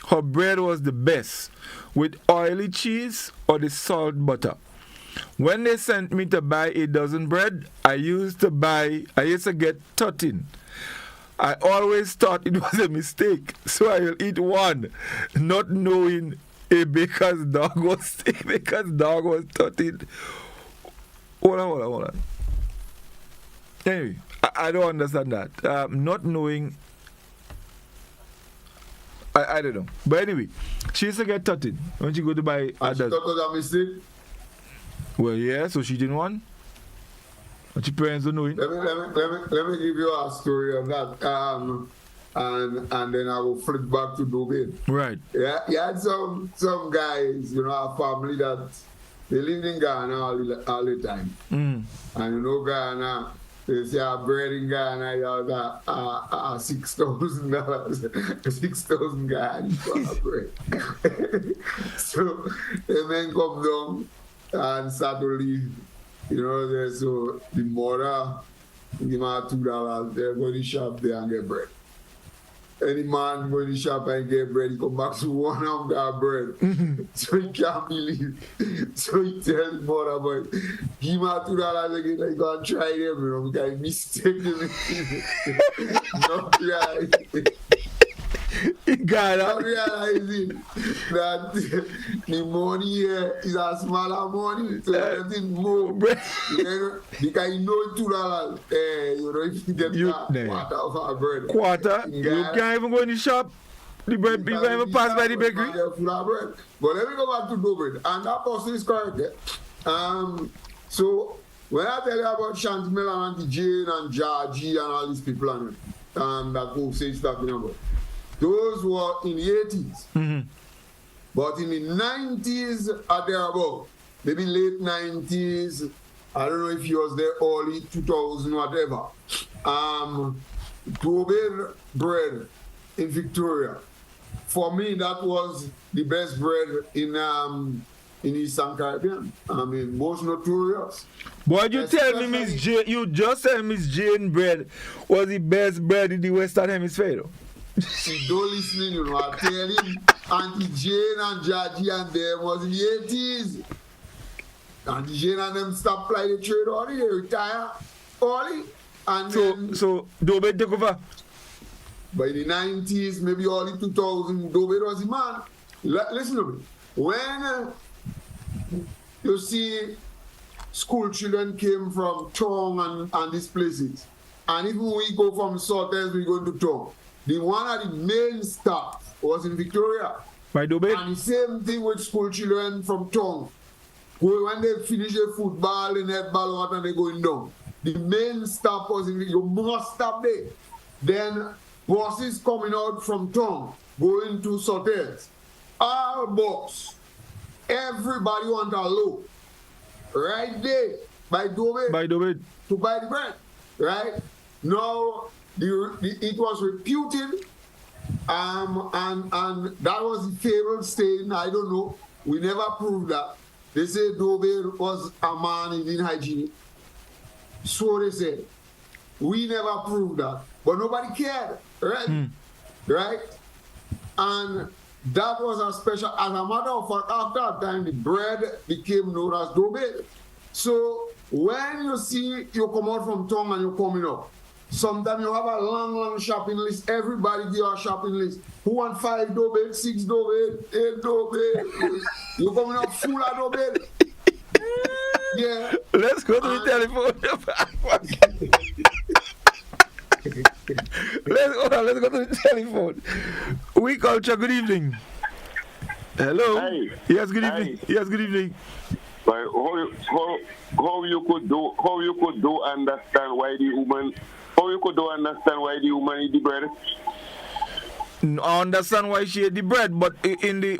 Her bread was the best, with oily cheese or the salt butter. When they sent me to buy a dozen bread, I used to get 13. I always thought it was a mistake, so I will eat one, not knowing a baker's dog was 13. Hold on. Anyway, I don't understand that. Not knowing, I don't know. But anyway, she used to get 13 when she go to buy a dozen. She thought it was a mistake? Well, yeah, so she didn't want. But your parents don't know it. Let me give you a story on that. And then I will flip back to Dubai. Right. Yeah, you had some guys, a family that they lived in Ghana all the time. And Ghana, they say bread in Ghana, you have $6,000, 6,000 Ghana for bread. So the men come down and start to leave. So the mother give him $2. They go to the shop there and get bread. Any man go to the shop and get bread, he come back to one of that bread. So he can't believe. So he tells his mother, but give him $2 again, like go and try them, because he mistaken me. Not realizing that the money here is a smaller money, so everything more. Because you know $2, if you get quarter of our bread. Quarter? You can't even go in the shop. The bread, you can't even pass by the bakery. But let me go back to dough bread. And that person is correct. So when I tell you about Chantimel and Auntie Jane and Jaji and all these people that who say stuff, those were in the 80s. But in the 90s or thereabout, maybe late 90s, I don't know if he was there early 2000, whatever. Dobe bread in Victoria. For me, that was the best bread in Eastern Caribbean. I mean, most notorious. Boy, you tell me Miss Jane, you just said Miss Jane bread was the best bread in the Western Hemisphere, though. She don't listen, I tell him Auntie Jane and Jaji and them was in the 80s. Auntie Jane and them stopped playing the trade early, they retire early. And so Dobe took over? By the 90s, maybe early 2000, Dobe was the man. Listen to me. When you see school children came from Tong and these places, and even when we go from Sortes, we go to Tong. The one at the main stop was in Victoria. By Dobe? And the same thing with school children from Tong. When they finish their football, the netball, and they going down. The main stop was in Victoria. You must stop there. Then buses coming out from Tong, going to Sortes. All bus. Everybody want a load. Right there. By Dobe. By Dobe. To buy the bread. Right? Now, it was reputed, and that was the favorite stain. I don't know. We never proved that. They say Dobe was a man in hygiene. So they say. We never proved that. But nobody cared. Right? Right? And that was a special. As a matter of fact, after that time, the bread became known as Dobe. So when you see you come out from Tong and you're coming up, sometimes you have a long shopping list. Everybody give you a shopping list. Who want 5 Dobe, 6 Dobe, 8 Dobe? You're coming up full of Dobe. Yeah. Let's go to the telephone. Let's go to the telephone. Oui Culture, good evening. Hello. Hey. Yes, good evening. Hey. Yes, good evening. But how you could do understand why the woman. How you could do understand why the woman eat the bread? I understand why she ate the bread, but in the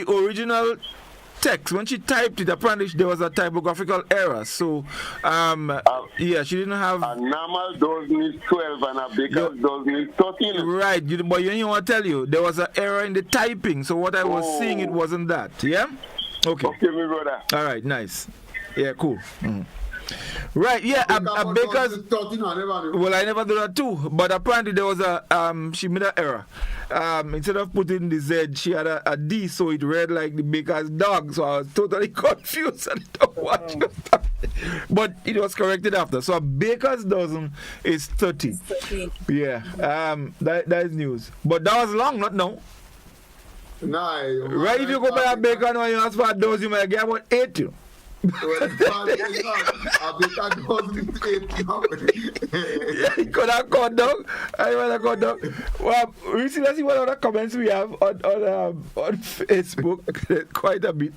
original text, when she typed it, apparently there was a typographical error. So, she didn't have. A normal dozen is 12 and a baker's dozen is 13. Right, but you know what I tell you? There was an error in the typing, so what I was seeing, it wasn't that. Yeah? Okay. Okay, my brother. All right, nice. Yeah, cool. Right, yeah, a baker's. Well, I never do that too, but apparently there was she made an error. Instead of putting the Z, she had a D, so it read like the baker's dog, so I was totally confused. I don't what she was talking. But it was corrected after. So a baker's dozen is 13. Yeah, that is news. But that was long, not now. Right, if you go by a baker now, you ask for a dozen, you might get about 8, you know. You could have gone down. I want to go down. Well, Reece, let's see what other comments we have on Facebook. Quite a bit.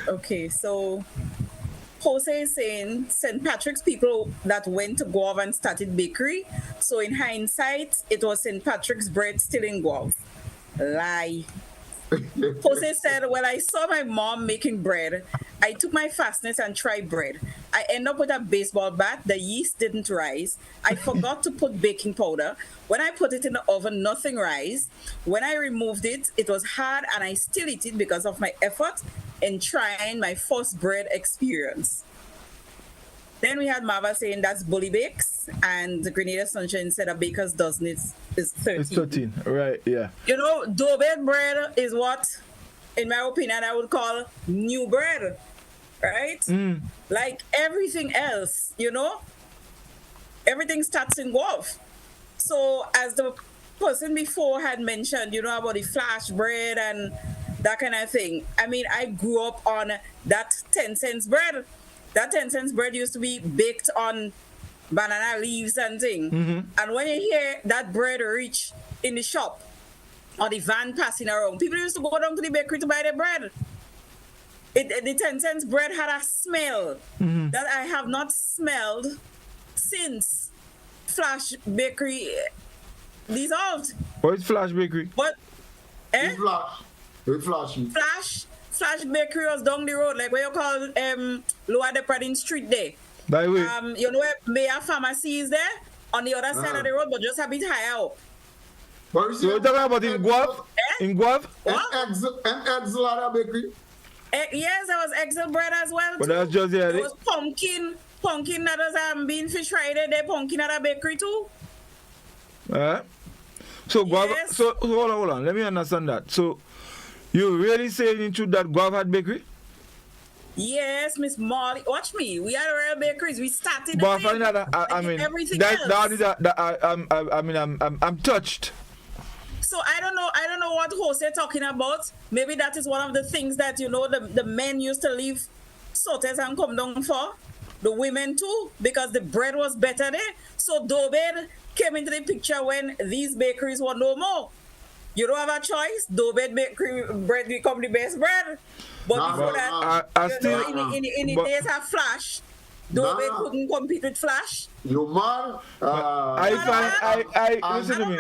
Okay, so Jose is saying St. Patrick's people that went to Guelph and started bakery. So in hindsight, it was St. Patrick's bread still in Guelph. Lie. Jose said, well, I saw my mom making bread. I took my fastness and tried bread. I ended up with a baseball bat. The yeast didn't rise. I forgot to put baking powder. When I put it in the oven, nothing rise. When I removed it, it was hard and I still eat it because of my effort in trying my first bread experience. Then we had Marva saying that's bully bakes, and the Grenada Sunshine said a baker's dozen is 13. It's 13, right, yeah. You know, dough-baked bread is what, in my opinion, I would call new bread, right? Like everything else, you know, everything starts in Guelph. So as the person before had mentioned, you know, about the flash bread and that kind of thing. I mean, I grew up on that 10 cents bread. That 10 cents bread used to be baked on banana leaves and thing. And when you hear that bread reach in the shop or the van passing around, people used to go down to the bakery to buy their bread. The 10 cents bread had a smell that I have not smelled since Flash Bakery dissolved. What is Flash Bakery? What? Flash Bakery was down the road, like where you call Lower Depradin Street there. By the way. You know where Mayor Pharmacy is there? On the other side of the road, but just a bit higher up. What you're talking about in Guelph? In Guelph? And Exeter Bakery? Yes, there was Excel bread as well. But that's just there was pumpkin that was bean fish Friday, there pumpkin at a bakery too. So Guelph, so hold on, let me understand that. So you really saying into that Guelph had bakery? Yes, Miss Molly. Watch me. We are real bakeries. We started. But I find that everything else. I'm touched. So I don't know what Jose talking about. Maybe that is one of the things that, you know, the men used to leave Sotes and come down for. The women too, because the bread was better there. So Dobed came into the picture when these bakeries were no more. You don't have a choice. Dobed bakery bread become the best bread. But before that, in the days of Flash, Dobed couldn't compete with Flash. You mad? I listen to me.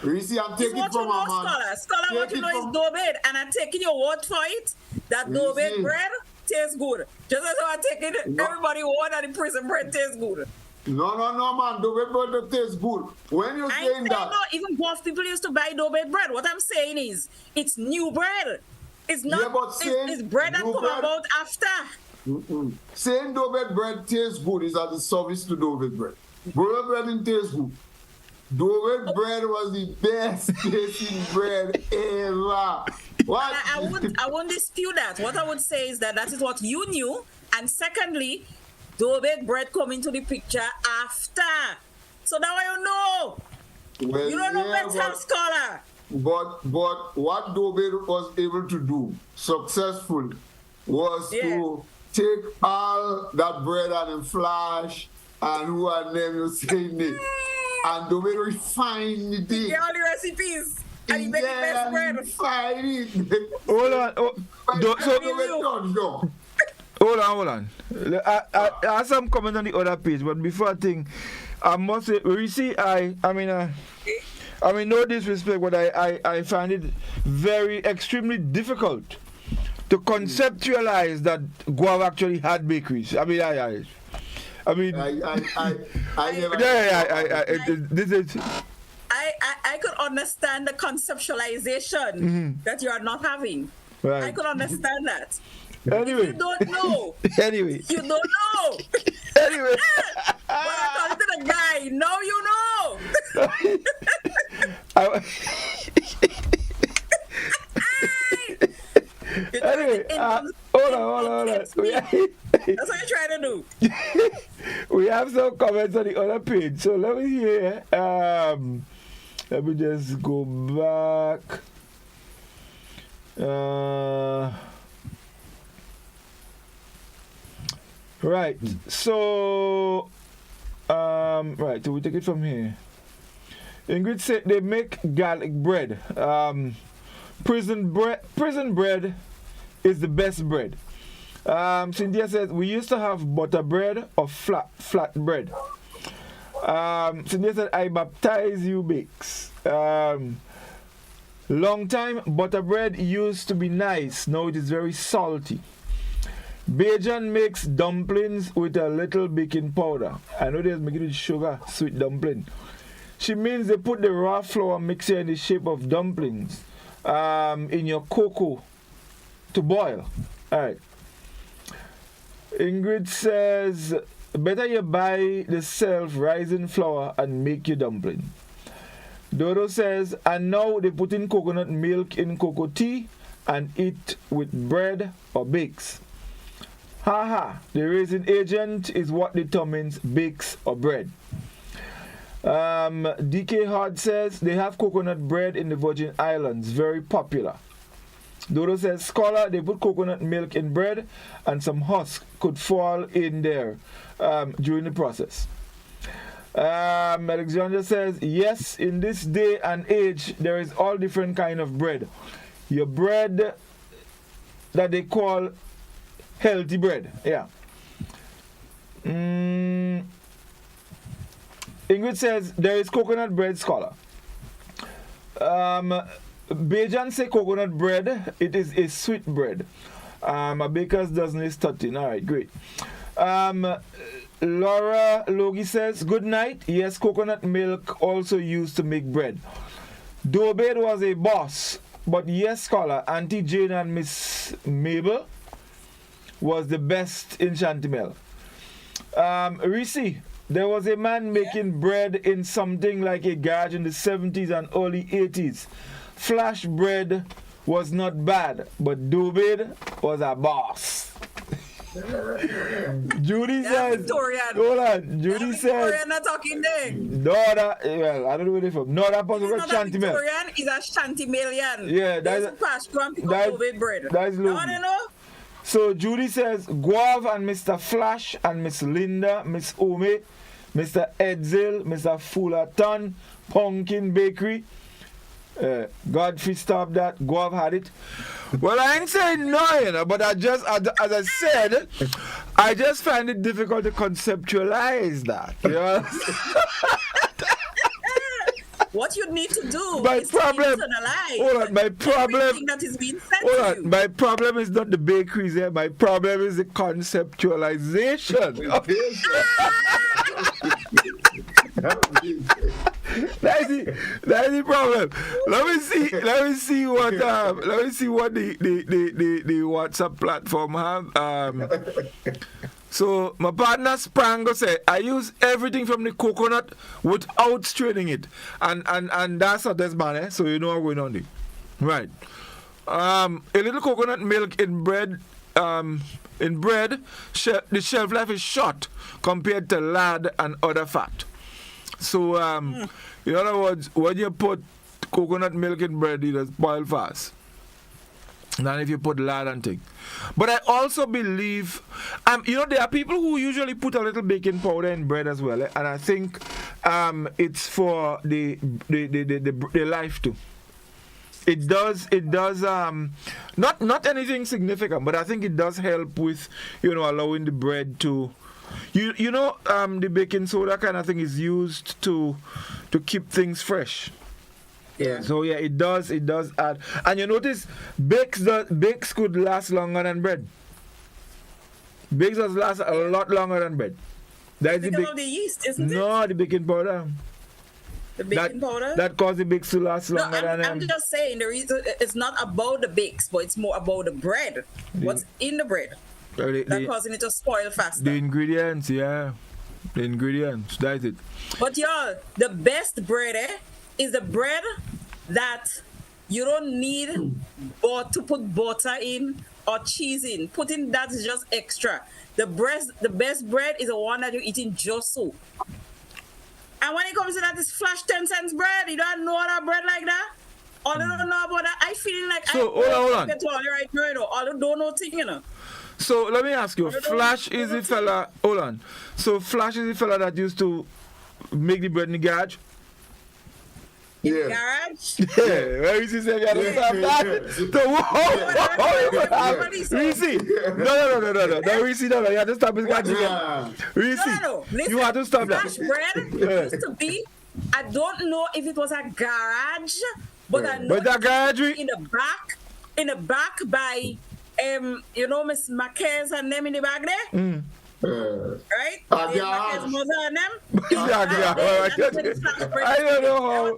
Reece, I'm taking it from my man. Scholar, what you know is Dobed, and I'm taking your word for it. That Dobed bread tastes good. Just as I'm taking it, everybody want that the prison bread tastes good. No, man. Dobed bread tastes good. When you're saying that, no, even both people used to buy Dobed bread. What I'm saying is, it's new bread. It's not. It's bread that come about after. Saying Dobed bread tastes good is at the service to Dobed bread. Dobed bread didn't taste good. Dobed bread was the best tasting bread ever. What? I won't dispute that. What I would say is that is what you knew. And secondly, Dobed bread come into the picture after. So now you know. Well, you don't know better, scholar. But what Dobed was able to do, successful, was to take all that bread and flash and who are name you saying it. And Dobed refine it. Get all the recipes. And you make the best bread. Refine it. Hold on. I have some comment on the other page, but before I think, I must say, Reece, I mean, no disrespect, but I find it extremely difficult to conceptualize that Guava actually had bakeries. I mean, I could understand the conceptualization that you are not having. Right. I could understand that. Anyway. If you don't know. Anyway. You don't know. Anyway. But I talked to the guy. Now you know. Anyway, hold on. That's what you're trying to do. We have some comments on the other page. So let me hear. Let me just go back. Right. So, right. So we take it from here. Ingrid said they make garlic bread. Prison bread is the best bread. Cynthia says we used to have butter bread or flat bread. Cynthia said I baptize you bakes. Long time butter bread used to be nice. Now it is very salty. Bajan makes dumplings with a little baking powder. I know they're making it with sugar, sweet dumpling. She means they put the raw flour mixture in the shape of dumplings in your cocoa to boil. Alright. Ingrid says, better you buy the self-rising flour and make your dumpling. Dodo says, and now they put in coconut milk in cocoa tea and eat with bread or bakes. Haha, the raising agent is what determines bakes or bread. DK Hard says they have coconut bread in the Virgin Islands, very popular. Dodo says, scholar, they put coconut milk in bread and some husk could fall in there during the process. Alexander says, yes, in this day and age, there is all different kind of bread. Your bread that they call healthy bread, yeah. Ingrid says, there is coconut bread, scholar. Bajan say coconut bread, it is a sweet bread. A baker's dozen is 13. All right, great. Laura Logie says, good night. Yes, coconut milk also used to make bread. Dobed was a boss, but yes, scholar, Auntie Jane and Miss Mabel was the best in Chantimel. Reece, there was a man making bread in something like a garage in the 70s and early 80s. Flash bread was not bad, but Dobed was a boss. Judy says, Victorian. Hold on. Judy says, Victorian not talking thing. No, well, I don't know where they're from. No, that person was Chantimel. Victorian is a Chantimelian. Yeah, that's bread. That's you want to know? So Judy says, Guav and Mr. Flash and Miss Linda, Miss Ome, Mr. Edsel, Mr. Fullerton, Pumpkin Bakery. Godfrey stopped that. Guav had it. Well, I ain't saying no, you know, but I just, as I said, I just find it difficult to conceptualize that. You know? What you need to do my is problem, to internalize hold on, my problem, that is being said hold to on, you. my problem is not the bakeries there. My problem is the conceptualization. That's the problem. Let me see what the WhatsApp platform have. So my partner Sprango said I use everything from the coconut without straining it, and that's a this man, so you know what's going on there, right? A little coconut milk in bread. The shelf life is short compared to lard and other fat. So, in other words, when you put coconut milk in bread, it spoil fast than if you put lard and things. But I also believe, there are people who usually put a little baking powder in bread as well, and I think it's for the life too. It does not anything significant, but I think it does help with allowing the bread to You know, the baking soda kind of thing is used to keep things fresh. Yeah. So yeah, it does add. And you notice bakes could last longer than bread. Bakes does last a lot longer than bread. That is because of the yeast, isn't it? No, the baking powder. The baking powder? That causes the bakes to last longer than I'm just saying the reason it's not about the bakes, but it's more about the bread. What's in the bread. That causing it to spoil faster. The ingredients, yeah. The ingredients, that's it. But y'all, the best bread is the bread that you don't need to put butter in or cheese in. Putting that is just extra. The best bread is the one that you're eating just so. And when it comes to that, this flash 10 cents bread, you don't know that bread like that? All you don't know about that, I feel like hold on. Get to all the right now, you know. All you don't know thing, you know. So let me ask you, Flash is the fella, hold on. So Flash is the fella that used to make the bread in the garage? In the garage? Yeah, where is he saying you understand that? Reece, no, Reece, no, you have to stop his garage again. Reece, you have to stop that. Flash bread used to be, I don't know if it was a garage, but I know that garage in the back by you know, Miss Marquez and them in the back there? Right? Marquez mother and them? I don't know how.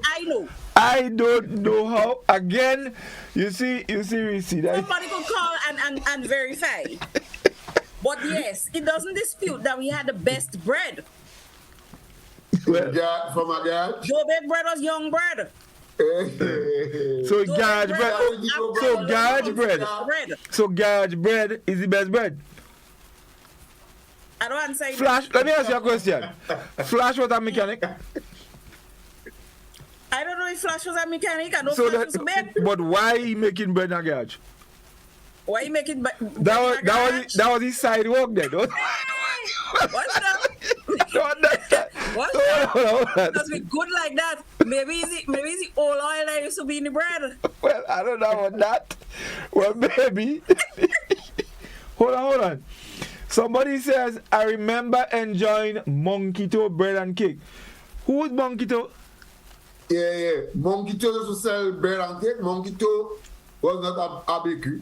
I don't know how. Again, you see, Reece. Somebody could call and verify. But yes, it doesn't dispute that we had the best bread. Well, from a garage? Joe Bed bread was young bread. So garage bread is the best bread. I don't answer. Flash, let me ask you a question. Flash was a mechanic? I don't know if Flash was a mechanic. I know Flash was a bed. But why he making bread in a garage? Why he making bread that was his side work then. What's that? What's that? Does be good like that? Maybe it's the old oil that used to be in the bread. Well, I don't know about that. Well, maybe. Hold on. Somebody says, I remember enjoying Monkey Toe bread and cake. Who is Monkey Toe? Yeah. Monkey Toe used to sell bread and cake. Monkey Toe was not a bakery.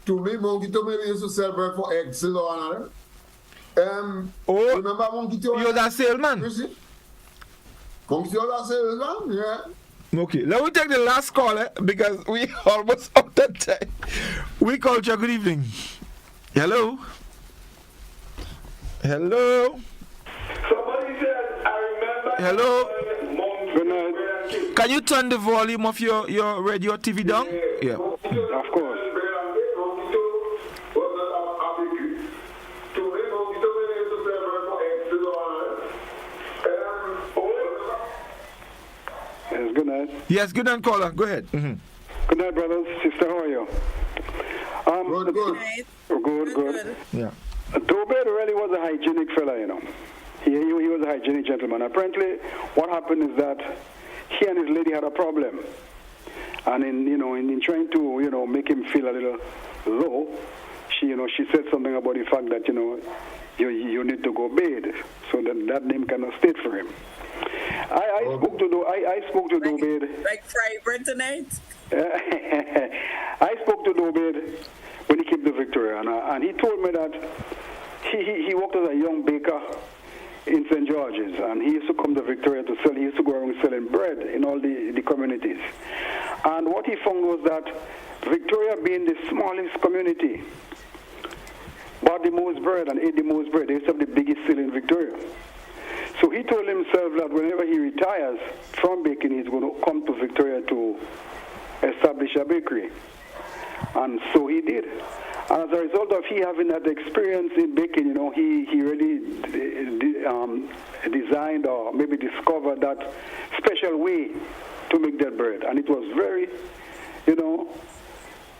To me, Monkey Toe maybe used to sell bread for eggs or another. Remember Monkey Toe? He was a salesman. Monkey Toe was a salesman, yeah. Okay, let me take the last caller because we almost out of time. We Culture, good evening. Hello. Somebody said, I remember. Hello. Good night. Can you turn the volume of your radio TV down? Yeah. Of course. Yes, good night. Yes, good night, caller. Go ahead. Mm-hmm. Good night, brothers. Sister, how are you? Good. Yeah. Tobed really was a hygienic fella, you know. He was a hygienic gentleman. Apparently, what happened is that he and his lady had a problem. And in trying to, make him feel a little low, she said something about the fact that, you need to go bathe. So that name cannot stay for him. I spoke to Tobed. Like fried bread tonight? I spoke to Tobed when he came to Victoria, and he told me that he worked as a young baker in St. George's, and he used to come to Victoria to sell. He used to go around selling bread in all the communities. And what he found was that Victoria, being the smallest community, bought the most bread and ate the most bread. They used to have the biggest sale in Victoria. So he told himself that whenever he retires from baking, he's going to come to Victoria to establish a bakery. And so he did. And as a result of he having that experience in baking, he really designed or maybe discovered that special way to make that bread. And it was very,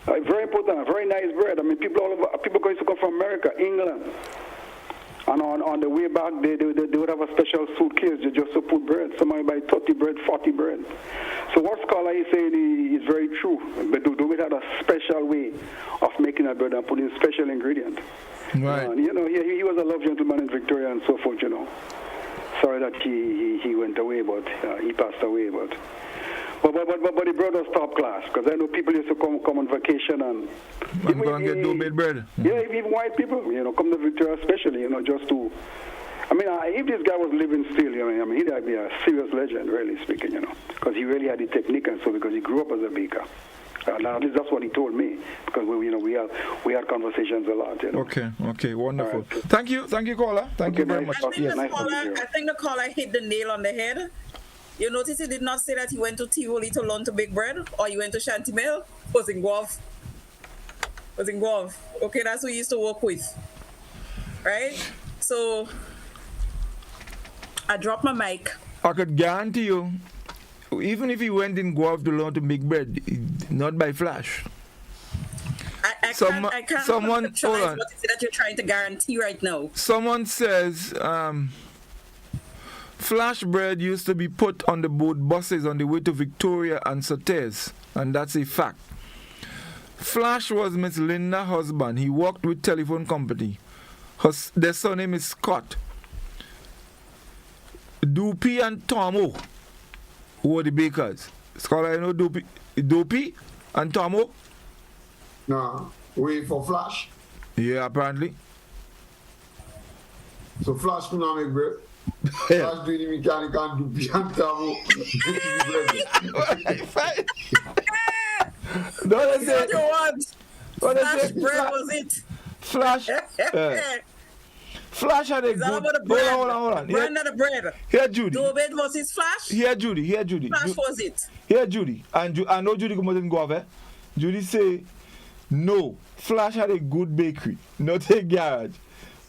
very important, very nice bread. I mean, people going to come from America, England. And on the way back, they would have a special suitcase just to put bread. Somebody buy 30 bread, 40 bread. So what scholar is saying is very true. But Tobed had a special way of making a bread and put in special ingredient. Right. You know, he was a love gentleman in Victoria and so forth, you know. Sorry that he went away, but he passed away, but he brought us top class, because I know people used to come on vacation and go and get dough-made bread. Yeah, even white people, you know, come to Victoria especially, you know, just to. I mean, if this guy was living still, you know, I mean, he'd be a serious legend, really speaking, you know, because he really had the technique and so, because he grew up as a baker. At least that's what he told me, because we had conversations a lot. You know? Okay, wonderful. Right. Thank you, caller. Thank you very much. I think the caller hit the nail on the head. You notice he did not say that he went to Tivoli to learn to bake bread, or he went to Chantimel. Was in Guelph. Okay, that's who he used to work with, right? So I dropped my mic. I could guarantee you, even if he went in Guelph to learn to make bread, not by flash. I can't conceptualize what is it that you're trying to guarantee right now. Someone says flash bread used to be put on the boat buses on the way to Victoria and Surtees, and that's a fact. Flash was Miss Linda's husband. He worked with telephone company. Their surname is Scott. Dopey and Tomo were the bakers. Scholar, you know Dopey and Tomo? No, wait for Flash. Yeah, apparently. So Flash could not make bread. Flash doing the mechanic and Dopey and Tomo. Don't say Flash bread was it? Flash. Flash had a good. Hold on. Brand of the bread. Here, Judy. Dough-made was his Flash? Here, Judy. Flash was it? Here, Judy. And I know Judy come out and go over. Judy say, no, Flash had a good bakery, not a garage.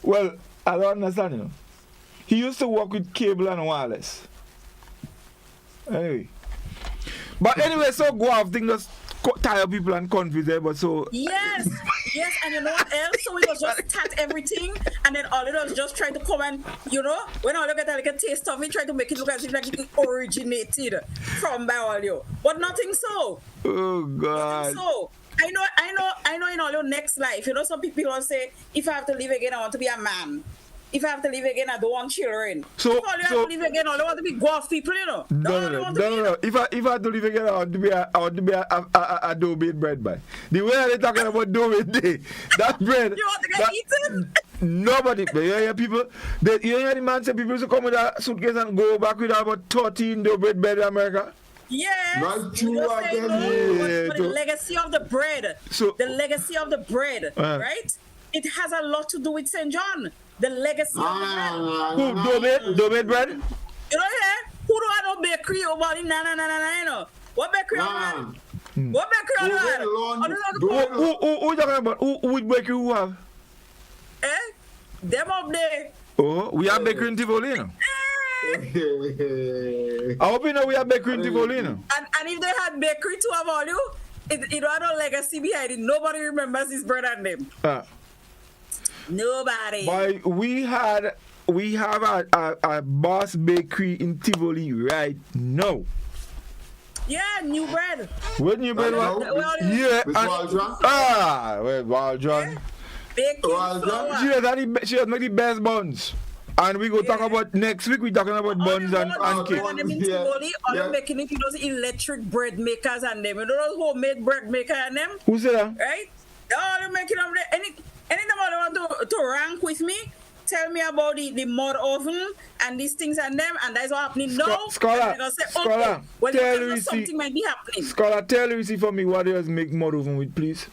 Well, I don't understand, you know. He used to work with cable and wireless. Anyway. But anyway, so Guav thing just tire people and confuse everybody. So yes, and you know what else? So we was just start everything, and then all it was just trying to come and, you know, when I look at like a taste of it, try to make it look as if like it originated from Biolio, but nothing so. Oh God. Nothing so. I know in all your next life, you know, some people will say, if I have to live again, I want to be a man. If I have to live again, I don't want children. So if all you have to live again, all I want to be golf people, you know. No. If I have to live again, I want to be a dough-made bread by. The way they're talking about dough-made day, that bread. You want to get eaten? Nobody. You hear people? You hear the man say people used to come with a suitcase and go back with about 13 dough-made bread in America? Yes. Not true again. But the legacy of the bread. So, the legacy of the bread, right? It has a lot to do with St. John. The legacy of the bread. Who dough-made bread? You know, yeah? Who do I know bakery over in you know? What bakery on that? What bakery on that? Who talking about? Which bakery who have? Them up there. Oh, we have bakery in Tivoli, you know? I hope you know we have bakery in Tivoli, you know? And if they had bakery to have all you, it had a legacy behind it. Nobody remembers his bread and them. Nobody. But we have a boss bakery in Tivoli right now. Yeah, new bread. What new bread? Yeah. Waldron. She has made the best buns. And we go talk about next week. We talking about buns and cake. All them making it, those electric bread makers and them. You know those homemade bread maker and them. Who said that? Right? All them making them. Anytime they want to rank with me, tell me about the mud oven and these things and them, and that's what happening now. Scholar, tell Reece, something might be happening. Scholar, tell Reece for me what does make mud oven with, please.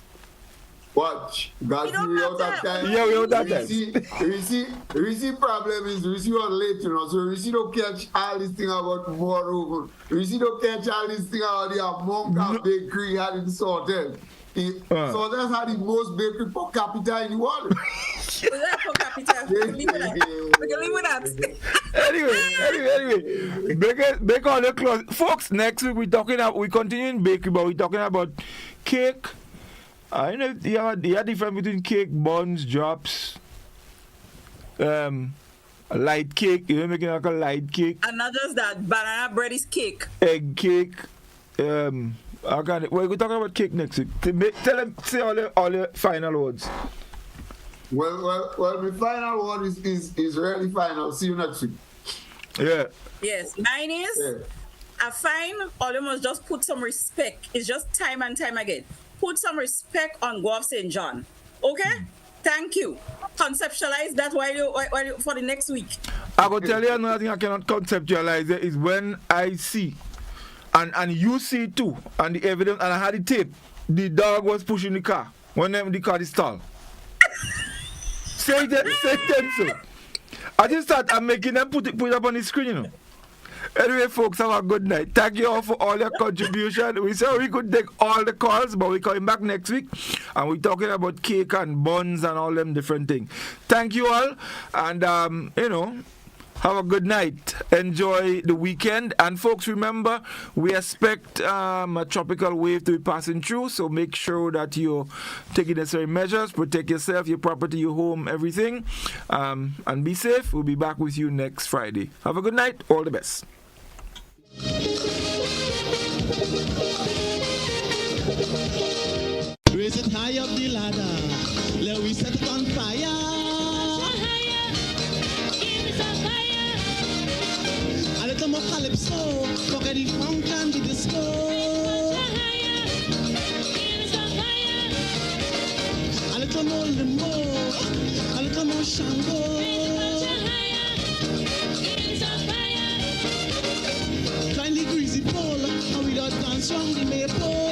Watch. Godfrey, we out that time. Yeah, we out that time. Reece problem is Reece was late, you know, so Reece don't catch all this thing about mud oven. Reece don't catch all this thing about the monk bakery had in Sorted. So that's how the most bakery per capita in the world. Per capita. We can live with that. Anyway. Bake all the clothes. Folks, next week we continue in bakery, but we're talking about cake. I know you have difference between cake, buns, drops, light cake. You're making like a light cake. And not just that, banana bread is cake. Egg cake. We're talking about cake next week. Tell them, say all the final words. Well, the final word is really final. See you next week. Yeah. Yes, mine is a fine. All you must just put some respect. It's just time and time again. Put some respect on Guelph St. John. Okay? Thank you. Conceptualize that while you for the next week. I will tell you another thing I cannot conceptualize it is when I see, and you see too, and the evidence, and I had the tape. The dog was pushing the car when the car is stalled. Say it so. I just thought I'm making them put it up on the screen, you know. Anyway, folks, have a good night. Thank you all for all your contribution. We said we could take all the calls, but we're coming back next week, and we're talking about cake and buns and all them different things. Thank you all, and have a good night. Enjoy the weekend. And folks, remember, we expect a tropical wave to be passing through, so make sure that you're taking necessary measures. Protect yourself, your property, your home, everything. And be safe. We'll be back with you next Friday. Have a good night. All the best. Raise it high up the ladder. Let we set it on fire. A little more calypso, forget the funk and the disco. A little more limbo, a little more shango. Find the greasy pole, and we don't dance from the maple.